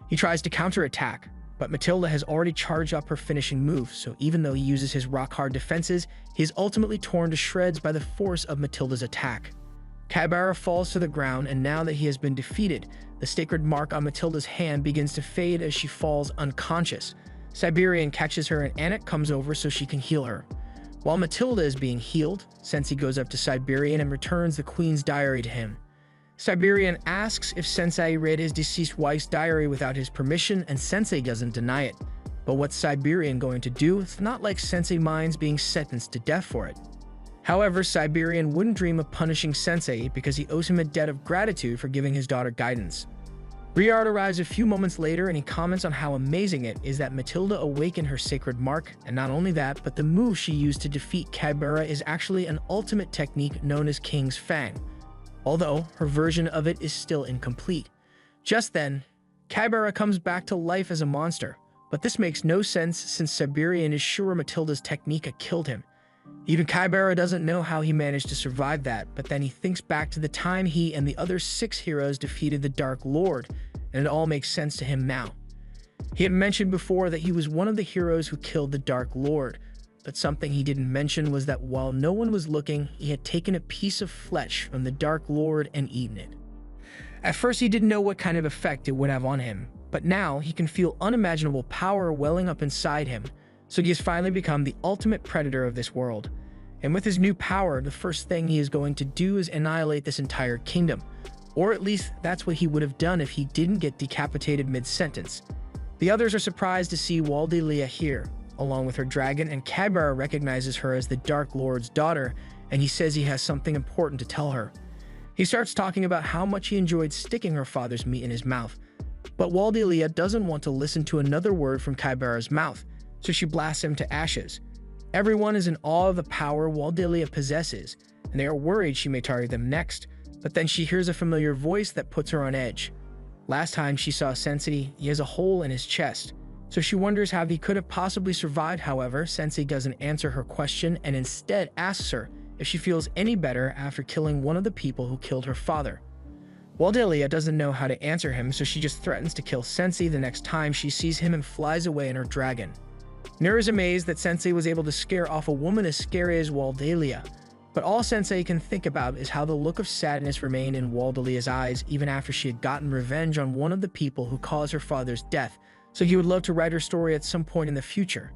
He tries to counterattack, but Matilda has already charged up her finishing move, so even though he uses his rock-hard defenses, he is ultimately torn to shreds by the force of Matilda's attack. Kybara falls to the ground, and now that he has been defeated, the sacred mark on Matilda's hand begins to fade as she falls unconscious. Siberian catches her and Anit comes over so she can heal her. While Matilda is being healed, Sensei goes up to Siberian and returns the Queen's diary to him. Siberian asks if Sensei read his deceased wife's diary without his permission, and Sensei doesn't deny it. But what's Siberian going to do? It's not like Sensei minds being sentenced to death for it. However, Siberian wouldn't dream of punishing Sensei because he owes him a debt of gratitude for giving his daughter guidance. Briard arrives a few moments later and he comments on how amazing it is that Matilda awakened her sacred mark, and not only that, but the move she used to defeat Kybera is actually an ultimate technique known as King's Fang, although her version of it is still incomplete. Just then, Kybera comes back to life as a monster, but this makes no sense since Siberian is sure Matilda's technique had killed him. Even Kybera doesn't know how he managed to survive that, but then he thinks back to the time he and the other 6 heroes defeated the Dark Lord, and it all makes sense to him now. He had mentioned before that he was one of the heroes who killed the Dark Lord, but something he didn't mention was that while no one was looking, he had taken a piece of flesh from the Dark Lord and eaten it. At first he didn't know what kind of effect it would have on him, but now he can feel unimaginable power welling up inside him, so he has finally become the ultimate predator of this world. And with his new power, the first thing he is going to do is annihilate this entire kingdom. Or at least that's what he would have done if he didn't get decapitated mid-sentence. The others are surprised to see Waldelia here, along with her dragon, and Kybera recognizes her as the Dark Lord's daughter, and he says he has something important to tell her. He starts talking about how much he enjoyed sticking her father's meat in his mouth, but Waldelia doesn't want to listen to another word from Kybera's mouth, so she blasts him to ashes. Everyone is in awe of the power Waldelia possesses, and they are worried she may target them next, but then she hears a familiar voice that puts her on edge. Last time she saw Sensei, he has a hole in his chest, so she wonders how he could have possibly survived. However, Sensei doesn't answer her question and instead asks her if she feels any better after killing one of the people who killed her father. Waldelia doesn't know how to answer him, so she just threatens to kill Sensei the next time she sees him and flies away in her dragon. Nur is amazed that Sensei was able to scare off a woman as scary as Waldelia, but all Sensei can think about is how the look of sadness remained in Waldelia's eyes even after she had gotten revenge on one of the people who caused her father's death, so he would love to write her story at some point in the future.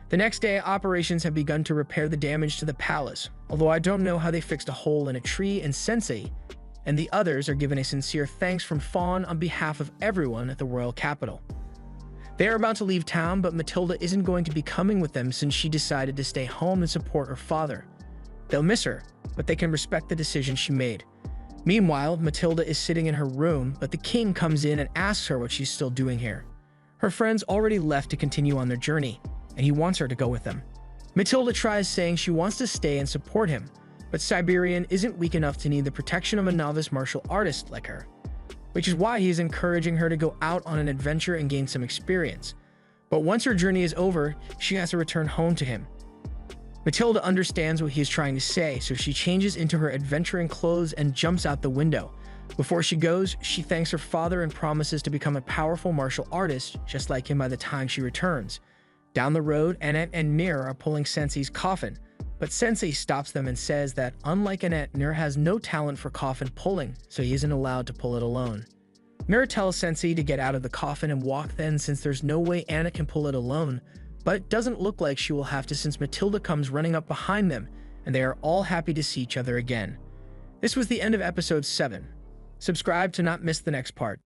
The next day, operations have begun to repair the damage to the palace, although I don't know how they fixed a hole in a tree, and Sensei and the others are given a sincere thanks from Fawn on behalf of everyone at the royal capital. They are about to leave town, but Matilda isn't going to be coming with them since she decided to stay home and support her father. They'll miss her, but they can respect the decision she made. Meanwhile, Matilda is sitting in her room, but the king comes in and asks her what she's still doing here. Her friends already left to continue on their journey, and he wants her to go with them. Matilda tries saying she wants to stay and support him, but Siberian isn't weak enough to need the protection of a novice martial artist like her, which is why he is encouraging her to go out on an adventure and gain some experience. But once her journey is over, she has to return home to him. Matilda understands what he is trying to say, so she changes into her adventuring clothes and jumps out the window. Before she goes, she thanks her father and promises to become a powerful martial artist, just like him by the time she returns. Down the road, Annette and Nir are pulling Sensei's coffin, but Sensei stops them and says that, unlike Annette, Nir has no talent for coffin pulling, so he isn't allowed to pull it alone. Nir tells Sensei to get out of the coffin and walk then, since there's no way Annette can pull it alone, but it doesn't look like she will have to since Matilda comes running up behind them, and they are all happy to see each other again. This was the end of episode 7. Subscribe to not miss the next part.